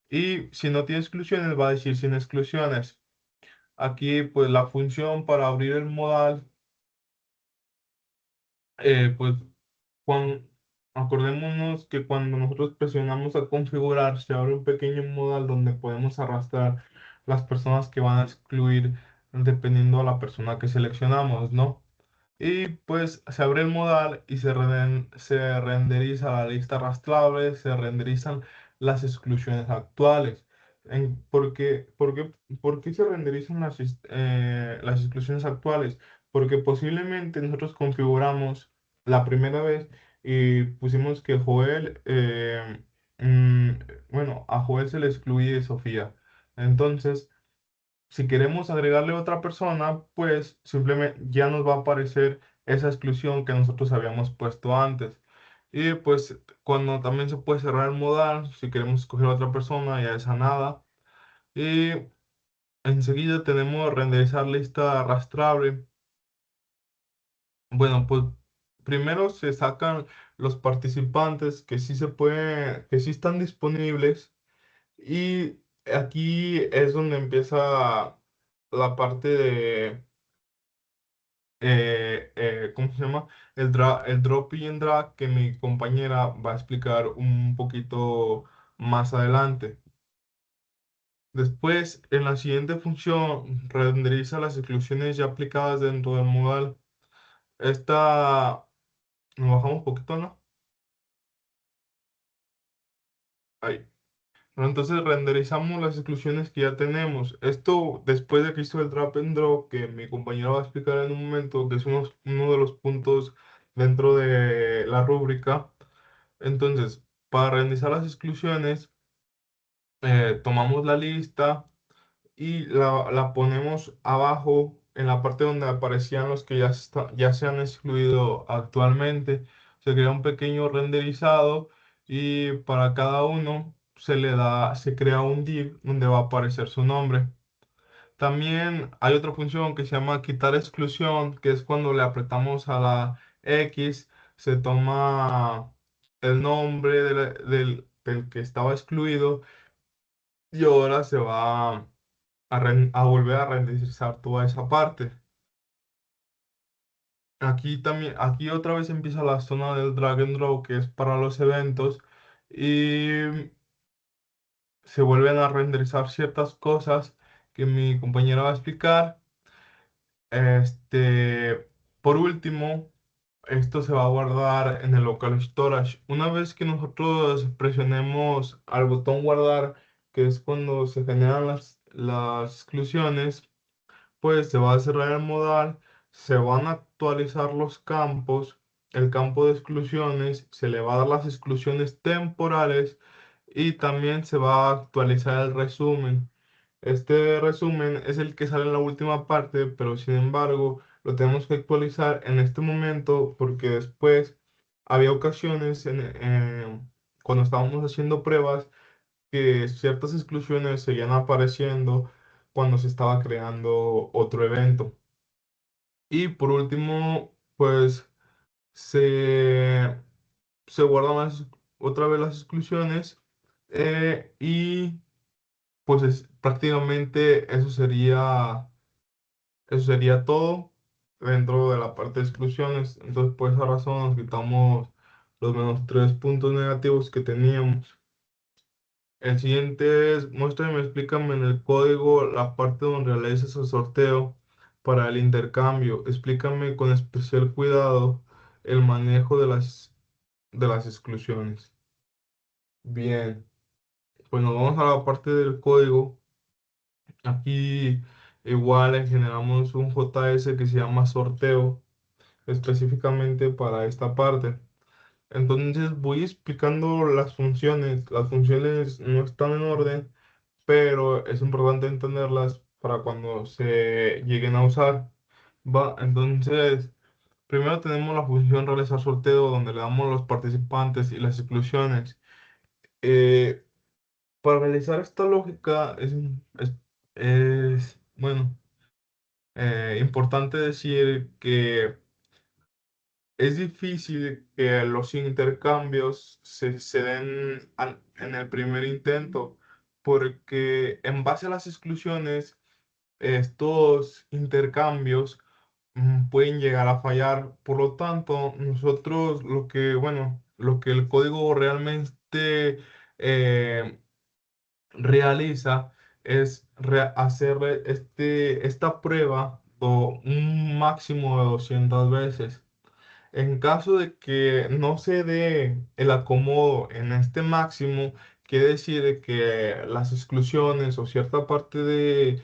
Y si no tiene exclusiones, va a decir sin exclusiones. Aquí pues la función para abrir el modal, pues Cuan- acordémonos que cuando nosotros presionamos a configurar, se abre un pequeño modal donde podemos arrastrar las personas que van a excluir dependiendo a la persona que seleccionamos, ¿no? Y pues se abre el modal y se renderiza la lista arrastrable, se renderizan las exclusiones actuales. ¿Por qué se renderizan las exclusiones actuales? Porque posiblemente nosotros configuramos la primera vez y pusimos que Joel, mm, bueno, a Joel se le excluye Sofía. Entonces, si queremos agregarle otra persona, pues simplemente ya nos va a aparecer esa exclusión que nosotros habíamos puesto antes. Y pues cuando también se puede cerrar el modal, si queremos escoger a otra persona, ya es a nada. Y enseguida tenemos renderizar lista arrastrable. Bueno, pues primero se sacan los participantes que sí están disponibles. Y aquí es donde empieza la parte de ¿cómo se llama? El drop y en drag que mi compañera va a explicar un poquito más adelante. Después, en la siguiente función, renderiza las exclusiones ya aplicadas dentro del modal. Esta, nos bajamos un poquito, ¿no? Ahí. Bueno, entonces renderizamos las exclusiones que ya tenemos. Esto después de que hizo el drag and drop, que mi compañera va a explicar en un momento, que es uno de los puntos dentro de la rúbrica. Entonces, para renderizar las exclusiones, tomamos la lista y la ponemos abajo en la parte donde aparecían los que ya se han excluido actualmente. Se crea un pequeño renderizado y para cada uno se crea un div donde va a aparecer su nombre. También hay otra función que se llama quitar exclusión, que es cuando le apretamos a la X, se toma el nombre del que estaba excluido y ahora se va a volver a renderizar toda esa parte. Aquí también, aquí otra vez empieza la zona del drag and drop, que es para los eventos, y se vuelven a renderizar ciertas cosas que mi compañera va a explicar. Por último, esto se va a guardar en el local storage. Una vez que nosotros presionemos al botón guardar, que es cuando se generan las exclusiones, pues se va a cerrar el modal, se van a actualizar los campos. el campo de exclusiones, se le va a dar las exclusiones temporales y también se va a actualizar el resumen. Este resumen es el que sale en la última parte, pero sin embargo lo tenemos que actualizar en este momento porque después había ocasiones cuando estábamos haciendo pruebas que ciertas exclusiones seguían apareciendo cuando se estaba creando otro evento. Y por último, pues se, se guardan otra vez las exclusiones y pues prácticamente eso sería todo dentro de la parte de exclusiones. Entonces, por esa razón nos quitamos los menos 3 puntos negativos que teníamos. El siguiente es, muéstrame, explícame en el código la parte donde realizas el sorteo para el intercambio. Explícame con especial cuidado el manejo de las exclusiones. Bien, pues nos vamos a la parte del código. Aquí igual generamos un JS que se llama sorteo específicamente para esta parte. Entonces voy explicando las funciones. Las funciones no están en orden, pero es importante entenderlas para cuando se lleguen a usar. Va, entonces, primero tenemos la función realizar sorteo, donde le damos los participantes y las exclusiones. Eh, para realizar esta lógica bueno, importante decir que es difícil que los intercambios se den en el primer intento, porque en base a las exclusiones, estos intercambios pueden llegar a fallar. Por lo tanto, nosotros bueno, lo que el código realmente eh, realiza es hacerle esta prueba un máximo de 200 veces. En caso de que no se dé el acomodo en este máximo, quiere decir de que las exclusiones o cierta parte de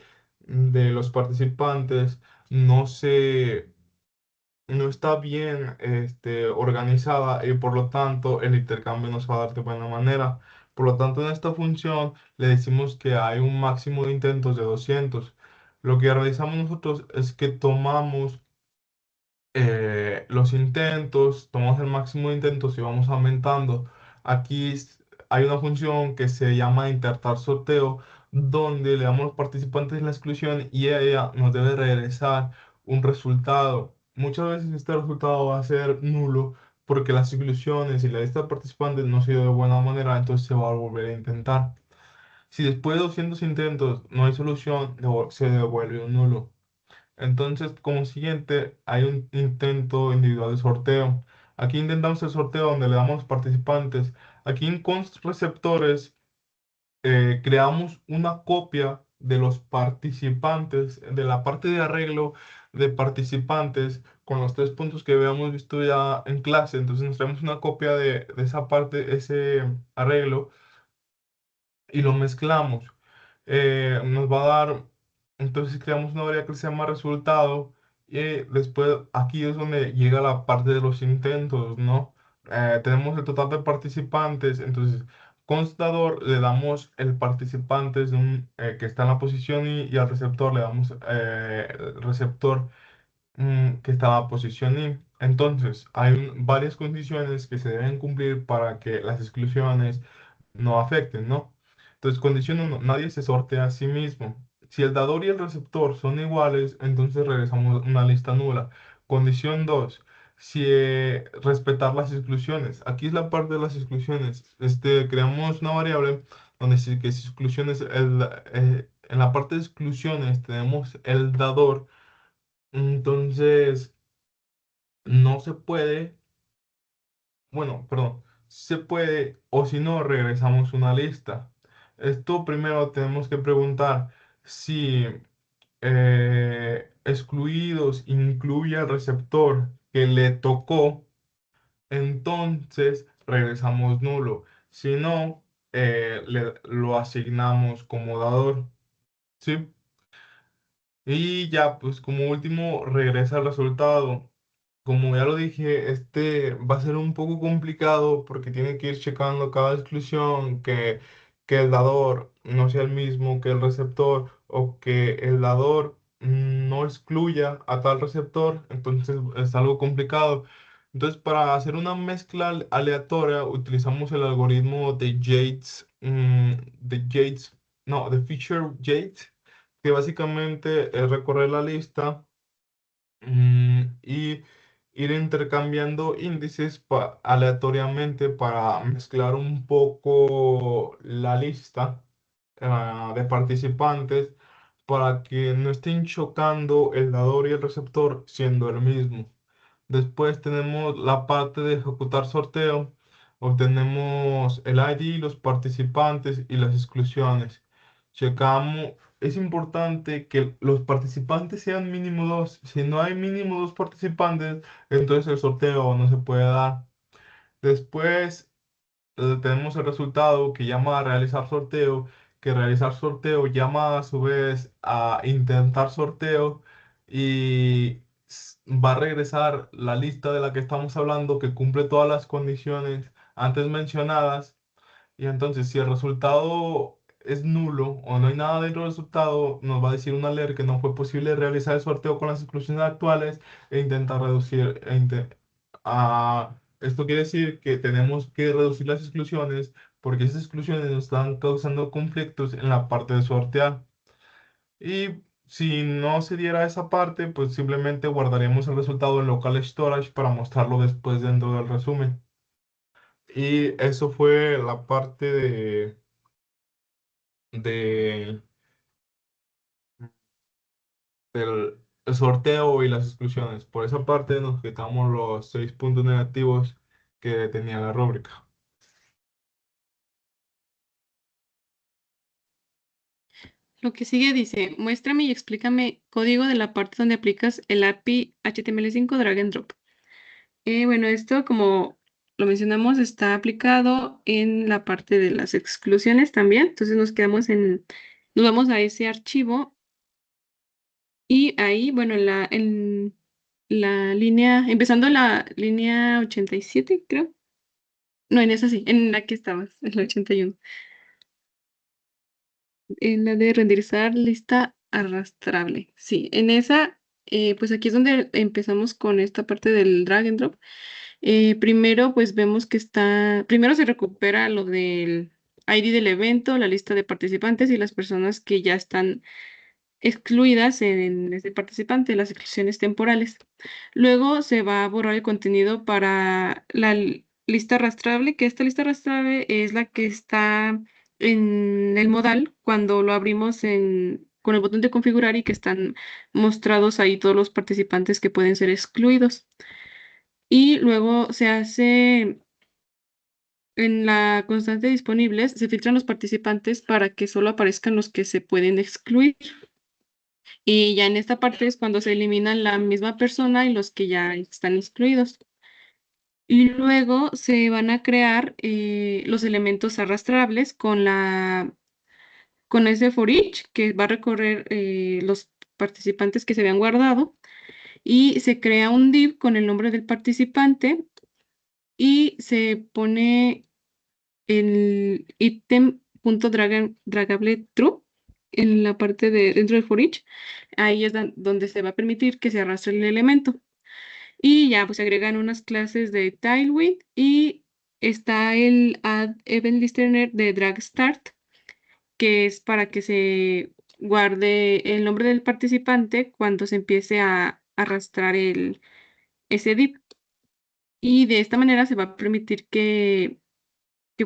los participantes no se, no está bien organizada y por lo tanto el intercambio no se va a dar de buena manera. Por lo tanto, en esta función le decimos que hay un máximo de intentos de 200. Lo que realizamos nosotros es que tomamos los intentos, tomamos el máximo de intentos y vamos aumentando. Aquí hay una función que se llama intentar sorteo, donde le damos a los participantes la exclusión y ella nos debe regresar un resultado. Muchas veces este resultado va a ser nulo porque las exclusiones y la lista de participantes no se dio de buena manera, entonces se va a volver a intentar. Si después de 200 intentos no hay solución, se devuelve un nulo. Entonces, como siguiente, hay un intento individual de sorteo. Aquí intentamos el sorteo donde le damos a los participantes. Aquí en const receptores creamos una copia de los participantes, de la parte de arreglo de participantes con los 3 puntos que habíamos visto ya en clase. Entonces nos traemos una copia de esa parte, ese arreglo y lo mezclamos. Nos va a dar, entonces creamos una variable que se llama resultado y después aquí es donde llega la parte de los intentos, ¿no? Tenemos el total de participantes, entonces constador le damos el participantes que está en la posición y al receptor le damos el receptor que está en la posición I. Entonces, hay varias condiciones que se deben cumplir para que las exclusiones no afecten, ¿no? Entonces, condición 1, nadie se sortea a sí mismo. Si el dador y el receptor son iguales, entonces regresamos una lista nula. Condición 2, si respetar las exclusiones. Aquí es la parte de las exclusiones. Creamos una variable donde si que si exclusiones, en la parte de exclusiones tenemos el dador, entonces no se puede, bueno, perdón, se puede o si no, regresamos una lista. Esto primero tenemos que preguntar si excluidos incluye al receptor que le tocó, entonces regresamos nulo. Si no, lo asignamos como dador, ¿sí? Y ya, pues como último, regresa el resultado. Como ya lo dije, este va a ser un poco complicado porque tiene que ir checando cada exclusión, que el dador no sea el mismo que el receptor o que el dador no excluya a tal receptor, entonces es algo complicado. Entonces, para hacer una mezcla aleatoria, utilizamos el algoritmo de Yates, no, de Fisher-Yates, que básicamente es recorrer la lista y ir intercambiando índices aleatoriamente para mezclar un poco la lista de participantes para que no estén chocando el dador y el receptor siendo el mismo. Después tenemos la parte de ejecutar sorteo. Obtenemos el ID, los participantes y las exclusiones. Checamos, es importante que los participantes sean mínimo dos. Si no hay mínimo dos participantes, entonces el sorteo no se puede dar. Después tenemos el resultado que llama a realizar sorteo, que realizar sorteo llama a su vez a intentar sorteo y va a regresar la lista de la que estamos hablando que cumple todas las condiciones antes mencionadas. Y entonces, si el resultado es nulo o no hay nada dentro del resultado, nos va a decir una alerta que no fue posible realizar el sorteo con las exclusiones actuales e intentar reducir. Esto quiere decir que tenemos que reducir las exclusiones porque esas exclusiones nos están causando conflictos en la parte de sortear. Y si no se diera esa parte, pues simplemente guardaríamos el resultado en local storage para mostrarlo después dentro del resumen. Y eso fue la parte de, del sorteo y las exclusiones. Por esa parte nos quitamos los 6 puntos negativos que tenía la rúbrica. Lo que sigue dice, muéstrame y explícame código de la parte donde aplicas el API HTML5 drag and drop. Bueno, esto como lo mencionamos está aplicado en la parte de las exclusiones también. Entonces nos vamos a ese archivo y ahí, bueno, en la línea, empezando la línea 87, creo. No, en esa sí, en la que estabas, en la 81. En la de renderizar lista arrastrable. Sí, en esa, pues aquí es donde empezamos con esta parte del drag and drop. Primero, pues vemos que primero se recupera lo del ID del evento, la lista de participantes y las personas que ya están excluidas en ese participante, las exclusiones temporales. Luego se va a borrar el contenido para la lista arrastrable, que esta lista arrastrable es la que está en el modal cuando lo abrimos con el botón de configurar y que están mostrados ahí todos los participantes que pueden ser excluidos. Y luego se hace en la constante disponibles, se filtran los participantes para que solo aparezcan los que se pueden excluir. Y ya en esta parte es cuando se eliminan la misma persona y los que ya están excluidos. Y luego se van a crear los elementos arrastrables con ese for each que va a recorrer los participantes que se habían guardado y se crea un div con el nombre del participante y se pone el item.dragable true en la parte de dentro de for each. Ahí es donde se va a permitir que se arrastre el elemento. Y ya pues se agregan unas clases de Tailwind y está el add event listener de drag start, que es para que se guarde el nombre del participante cuando se empiece a arrastrar ese div. Y de esta manera se va a permitir que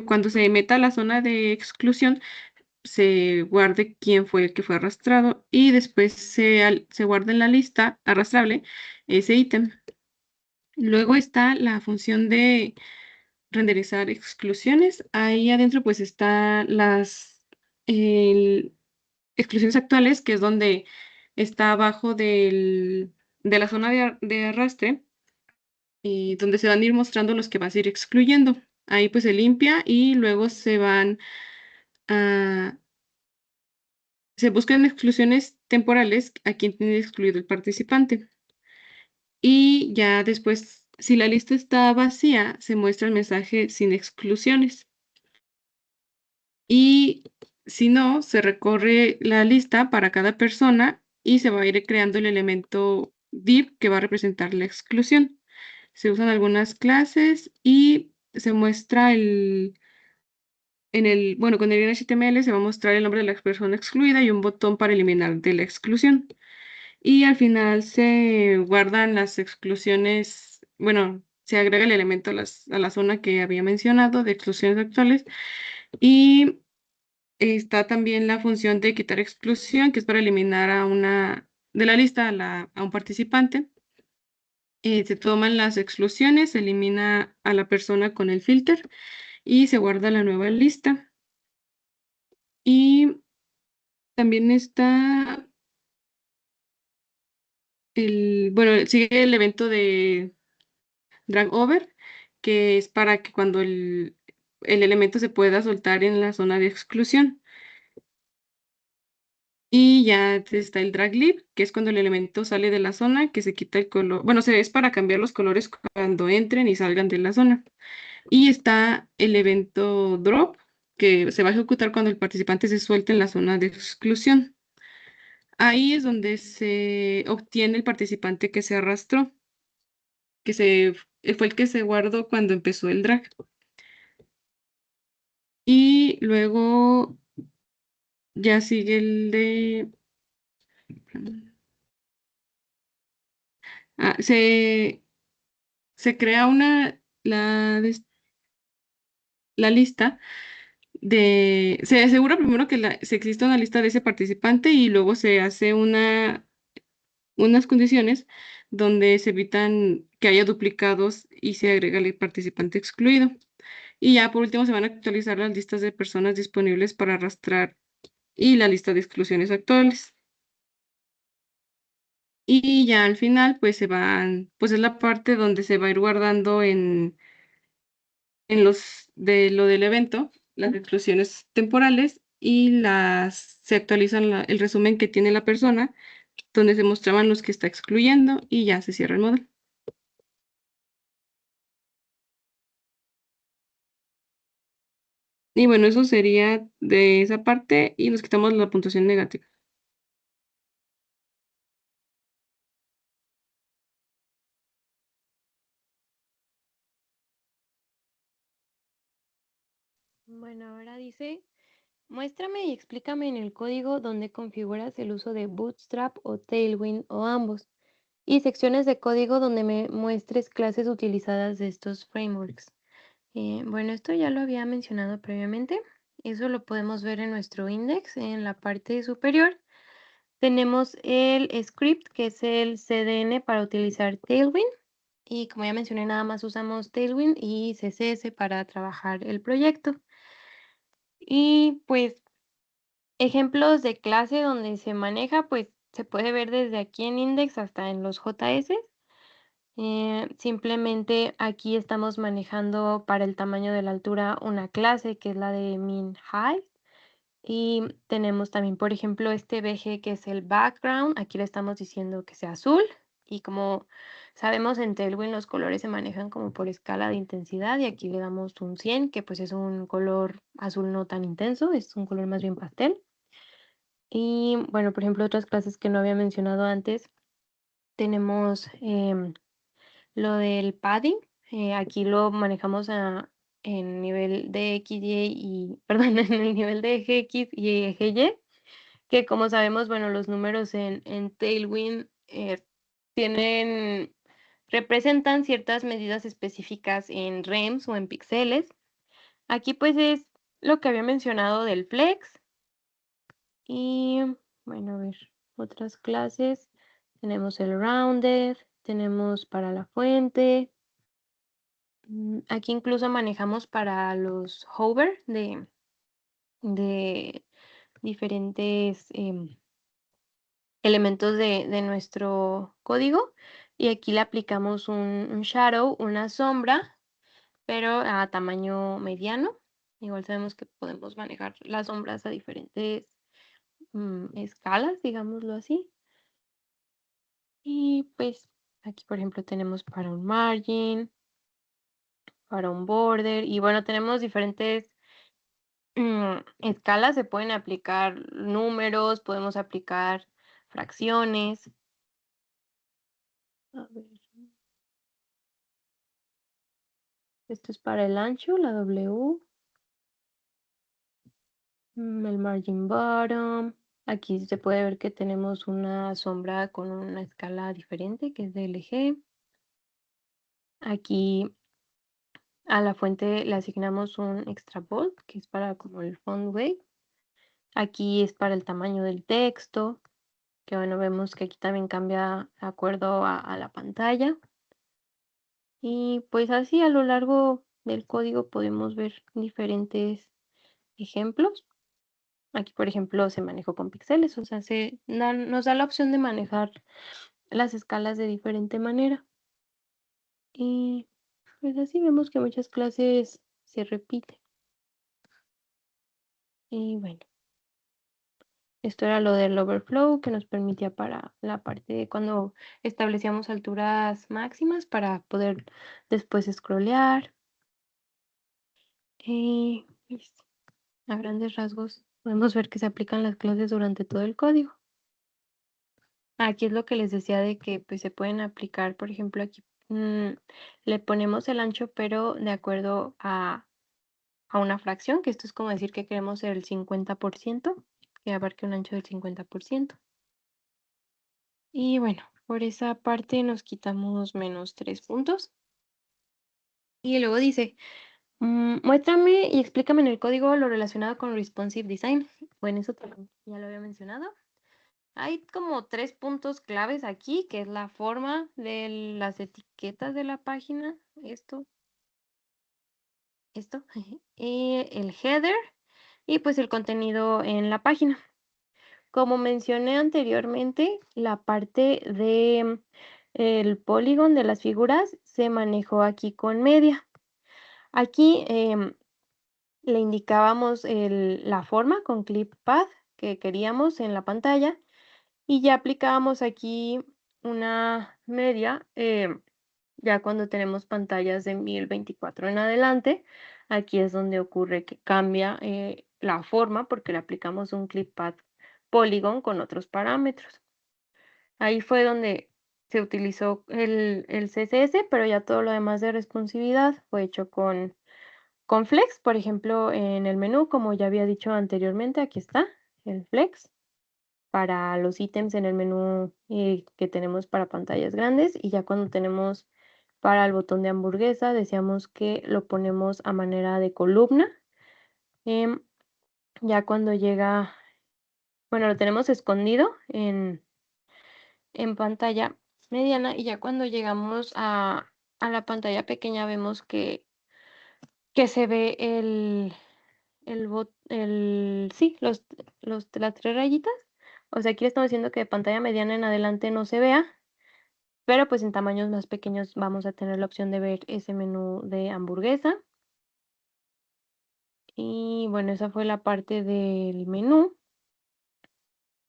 cuando se meta a la zona de exclusión se guarde quién fue el que fue arrastrado y después se guarda en la lista arrastrable ese ítem. Luego está la función de renderizar exclusiones. Ahí adentro pues están las exclusiones actuales, que es donde está abajo de la zona de arrastre, y donde se van a ir mostrando los que vas a ir excluyendo. Ahí pues se limpia y luego a, se buscan exclusiones temporales a quien tiene excluido el participante. Y ya después, si la lista está vacía, se muestra el mensaje sin exclusiones. Y si no, se recorre la lista para cada persona y se va a ir creando el elemento div que va a representar la exclusión. Se usan algunas clases y se muestra bueno, con el HTML se va a mostrar el nombre de la persona excluida y un botón para eliminar de la exclusión. Y al final se guardan las exclusiones, bueno, se agrega el elemento a la zona que había mencionado de exclusiones actuales. Y está también la función de quitar exclusión, que es para eliminar de la lista a un participante. Se toman las exclusiones, se elimina a la persona con el filter y se guarda la nueva lista. Y también está bueno, sigue el evento de drag over, que es para que cuando el elemento se pueda soltar en la zona de exclusión. Y ya está el drag leave, que es cuando el elemento sale de la zona, que se quita el color. Bueno, es para cambiar los colores cuando entren y salgan de la zona. Y está el evento drop, que se va a ejecutar cuando el participante se suelte en la zona de exclusión. Ahí es donde se obtiene el participante que se arrastró, fue el que se guardó cuando empezó el drag. Y luego ya sigue el de... se crea la lista se asegura primero que se exista una lista de ese participante y luego se hace unas condiciones donde se evitan que haya duplicados y se agrega el participante excluido. Y ya por último se van a actualizar las listas de personas disponibles para arrastrar y la lista de exclusiones actuales. Y ya al final, pues pues es la parte donde se va a ir guardando de lo del evento, las exclusiones temporales y se actualizan el resumen que tiene la persona, donde se mostraban los que está excluyendo y ya se cierra el módulo. Y bueno, eso sería de esa parte y nos quitamos la puntuación negativa. Bueno, ahora dice, muéstrame y explícame en el código dónde configuras el uso de Bootstrap o Tailwind o ambos, y secciones de código donde me muestres clases utilizadas de estos frameworks. Bueno, esto ya lo había mencionado previamente. Eso lo podemos ver en nuestro index en la parte superior. Tenemos el script, que es el CDN para utilizar Tailwind. Y como ya mencioné, nada más usamos Tailwind y CSS para trabajar el proyecto. Y pues ejemplos de clase donde se maneja, pues se puede ver desde aquí en index hasta en los JS. Simplemente aquí estamos manejando para el tamaño de la altura una clase que es la de min height. Y tenemos también, por ejemplo, este BG que es el background. Aquí le estamos diciendo que sea azul. Y como sabemos en Tailwind los colores se manejan como por escala de intensidad. Y aquí le damos un 100, que pues es un color azul no tan intenso, es un color más bien pastel. Y bueno, por ejemplo, otras clases que no había mencionado antes, tenemos lo del padding. Aquí lo manejamos en nivel de X, Y y, perdón, en el nivel de eje X y eje Y, que como sabemos, bueno, los números en Tailwind representan ciertas medidas específicas en rems o en píxeles. Aquí pues es lo que había mencionado del flex. Y bueno, a ver, otras clases. Tenemos el rounded, tenemos para la fuente. Aquí incluso manejamos para los hover de diferentes elementos de nuestro código. Y aquí le aplicamos un shadow, una sombra, pero a tamaño mediano. Igual sabemos que podemos manejar las sombras a diferentes escalas, digámoslo así. Y pues Aquí, por ejemplo, tenemos para un margin, para un border, y bueno, tenemos diferentes escalas. Se pueden aplicar números, podemos aplicar fracciones. A ver, esto es para el ancho, la W. El margin bottom. Aquí se puede ver que tenemos una sombra con una escala diferente, que es de LG. Aquí a la fuente le asignamos un extra bold, que es para como el font weight. Aquí es para el tamaño del texto, que bueno, vemos que aquí también cambia de acuerdo a la pantalla. Y pues así a lo largo del código podemos ver diferentes ejemplos. Aquí, por ejemplo, se manejó con píxeles, o sea, nos da la opción de manejar las escalas de diferente manera. Y pues así vemos que muchas clases se repiten. Y bueno, esto era lo del overflow que nos permitía para la parte de cuando establecíamos alturas máximas para poder después scrollear. Y pues, a grandes rasgos podemos ver que se aplican las clases durante todo el código. Aquí es lo que les decía de que pues se pueden aplicar, por ejemplo, aquí le ponemos el ancho, pero de acuerdo a una fracción, que esto es como decir que queremos el 50%, que abarque un ancho del 50%. Y bueno, por esa parte nos quitamos menos 3 puntos. Y luego dice, muéstrame y explícame en el código lo relacionado con responsive design. Bueno, eso también ya lo había mencionado. Hay como 3 puntos claves aquí, que es la forma de las etiquetas de la página, esto, el header y pues el contenido en la página. Como mencioné anteriormente, la parte de el polygon de las figuras se manejó aquí con media. Aquí le indicábamos la forma con clip path que queríamos en la pantalla y ya aplicábamos aquí una media ya cuando tenemos pantallas de 1024 en adelante. Aquí es donde ocurre que cambia la forma porque le aplicamos un clip path polygon con otros parámetros. Ahí fue donde se utilizó el CSS, pero ya todo lo demás de responsividad fue hecho con Flex. Por ejemplo, en el menú, como ya había dicho anteriormente, aquí está el Flex para los ítems en el menú que tenemos para pantallas grandes, y ya cuando tenemos para el botón de hamburguesa, decíamos que lo ponemos a manera de columna. Ya cuando llega, bueno, lo tenemos escondido en pantalla mediana, y ya cuando llegamos a la pantalla pequeña vemos que se ve sí, las 3 rayitas. O sea, aquí le estamos diciendo que de pantalla mediana en adelante no se vea, pero pues en tamaños más pequeños vamos a tener la opción de ver ese menú de hamburguesa. Y bueno, esa fue la parte del menú.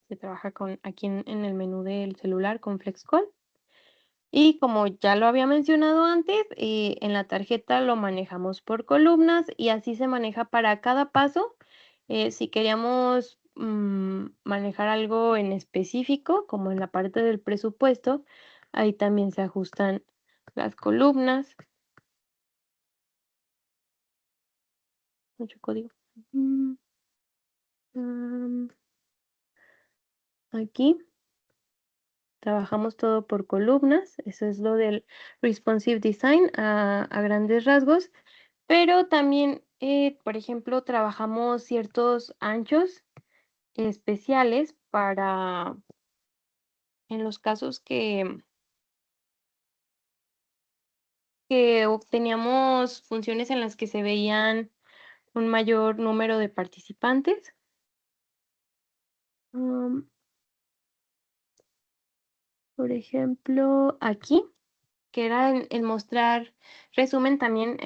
Se trabaja aquí en el menú del celular con FlexCall. Y como ya lo había mencionado antes, en la tarjeta lo manejamos por columnas y así se maneja para cada paso. Si queríamos manejar algo en específico, como en la parte del presupuesto, ahí también se ajustan las columnas. Mucho código. Aquí trabajamos todo por columnas. Eso es lo del responsive design a grandes rasgos. Pero también, por ejemplo, trabajamos ciertos anchos especiales para en los casos que teníamos funciones en las que se veían un mayor número de participantes. Por ejemplo, aquí, que era el mostrar resumen, también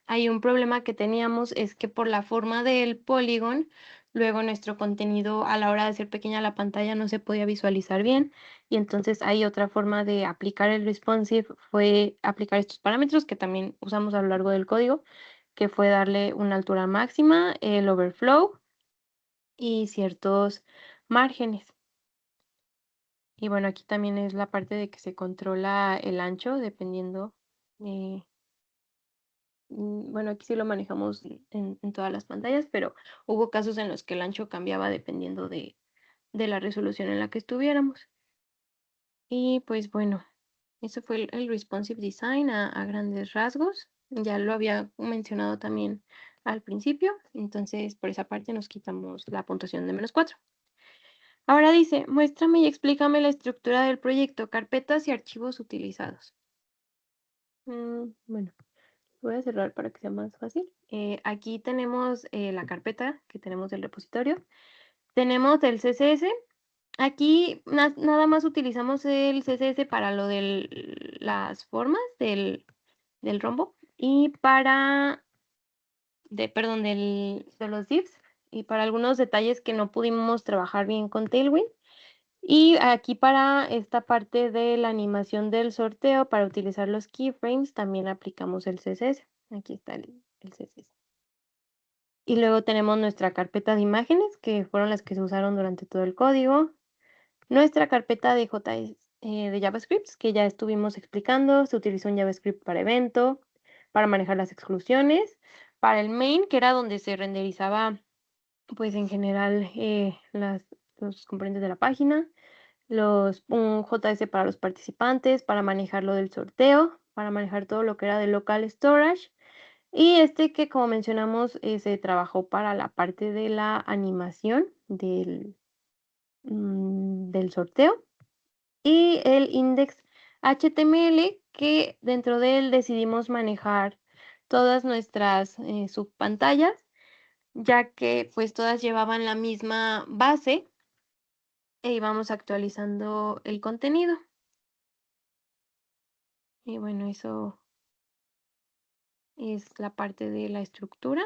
hay un problema que teníamos, es que por la forma del polígono Luego nuestro contenido a la hora de hacer pequeña la pantalla no se podía visualizar bien y entonces hay otra forma de aplicar el responsive fue aplicar estos parámetros que también usamos a lo largo del código, que fue darle una altura máxima, el overflow y ciertos márgenes. Y bueno, aquí también es la parte de que se controla el ancho dependiendo de... Bueno, aquí sí lo manejamos en todas las pantallas, pero hubo casos en los que el ancho cambiaba dependiendo de la resolución en la que estuviéramos. Y pues bueno, eso fue el responsive design a grandes rasgos. Ya lo había mencionado también al principio, entonces por esa parte nos quitamos la puntuación de -4. Ahora dice, muéstrame y explícame la estructura del proyecto, carpetas y archivos utilizados. Bueno, voy a cerrar para que sea más fácil. Aquí tenemos la carpeta que tenemos del repositorio. Tenemos el CSS. Aquí nada más utilizamos el CSS para lo de las formas del rombo y para, perdón, de los divs y para algunos detalles que no pudimos trabajar bien con Tailwind. Y aquí para esta parte de la animación del sorteo, para utilizar los keyframes, también aplicamos el CSS. Aquí está el CSS. Y luego tenemos nuestra carpeta de imágenes, que fueron las que se usaron durante todo el código. Nuestra carpeta de JS, de JavaScript, que ya estuvimos explicando, se utilizó un JavaScript para evento, para manejar las exclusiones, para el main, que era donde se renderizaba, pues en general, los componentes de la página, un JS para los participantes, para manejar lo del sorteo, para manejar todo lo que era de local storage, y que como mencionamos, se trabajó para la parte de la animación del sorteo. Y el index HTML, que dentro de él decidimos manejar todas nuestras subpantallas, ya que pues todas llevaban la misma base e íbamos actualizando el contenido. Y bueno, eso es la parte de la estructura.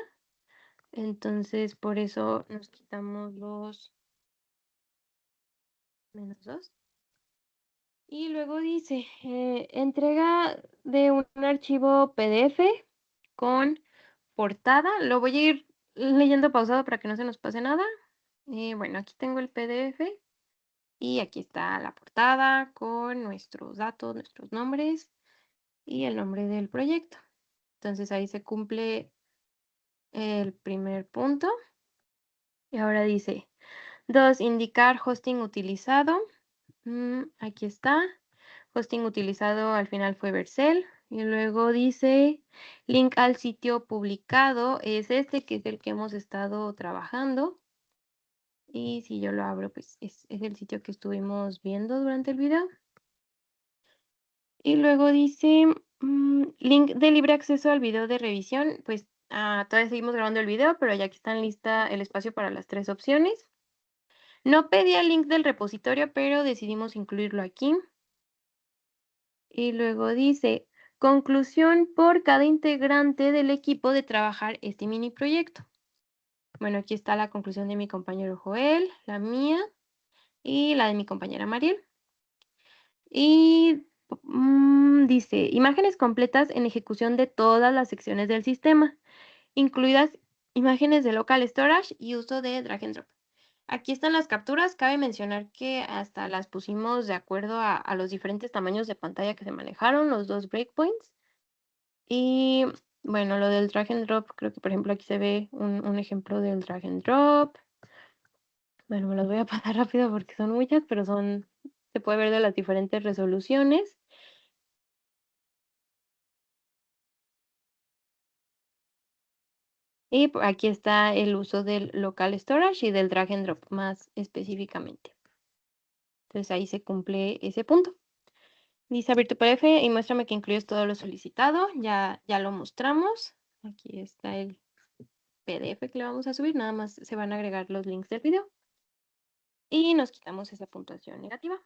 Entonces, por eso nos quitamos los -2. Y luego dice, entrega de un archivo PDF con portada. Lo voy a ir leyendo pausado para que no se nos pase nada. Bueno, aquí tengo el PDF y aquí está la portada con nuestros datos, nuestros nombres y el nombre del proyecto. Entonces ahí se cumple el primer punto. Y ahora dice, 2, indicar hosting utilizado. Aquí está. Hosting utilizado al final fue Vercel. Y luego dice, link al sitio publicado es que es el que hemos estado trabajando. Y si yo lo abro, pues es el sitio que estuvimos viendo durante el video. Y luego dice, link de libre acceso al video de revisión. Pues todavía seguimos grabando el video, pero ya aquí está en lista el espacio para las 3 opciones. No pedía el link del repositorio, pero decidimos incluirlo aquí. Y luego dice, conclusión por cada integrante del equipo de trabajar este mini proyecto. Bueno, aquí está la conclusión de mi compañero Joel, la mía y la de mi compañera Mariel. Y dice, imágenes completas en ejecución de todas las secciones del sistema, incluidas imágenes de local storage y uso de drag and drop. Aquí están las capturas. Cabe mencionar que hasta las pusimos de acuerdo a los diferentes tamaños de pantalla que se manejaron, los 2 breakpoints. Y bueno, lo del drag and drop, creo que por ejemplo aquí se ve un ejemplo del drag and drop. Bueno, me los voy a pasar rápido porque son muchas, pero se puede ver de las diferentes resoluciones. Y aquí está el uso del local storage y del drag and drop más específicamente. Entonces ahí se cumple ese punto. Dice abrir tu PDF y muéstrame que incluyes todo lo solicitado. Ya lo mostramos. Aquí está el PDF que le vamos a subir. Nada más se van a agregar los links del video. Y nos quitamos esa puntuación negativa.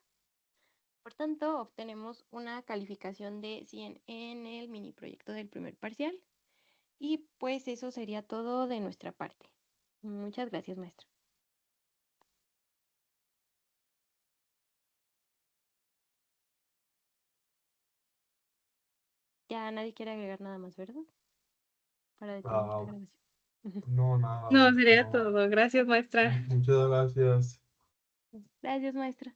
Por tanto, obtenemos una calificación de 100 en el mini proyecto del primer parcial. Y pues eso sería todo de nuestra parte. Muchas gracias, maestra. Ya nadie quiere agregar nada más, ¿verdad? Para detener la Ah, grabación. no, nada, No, sería no. todo. Gracias, maestra. Muchas gracias. Gracias, maestra.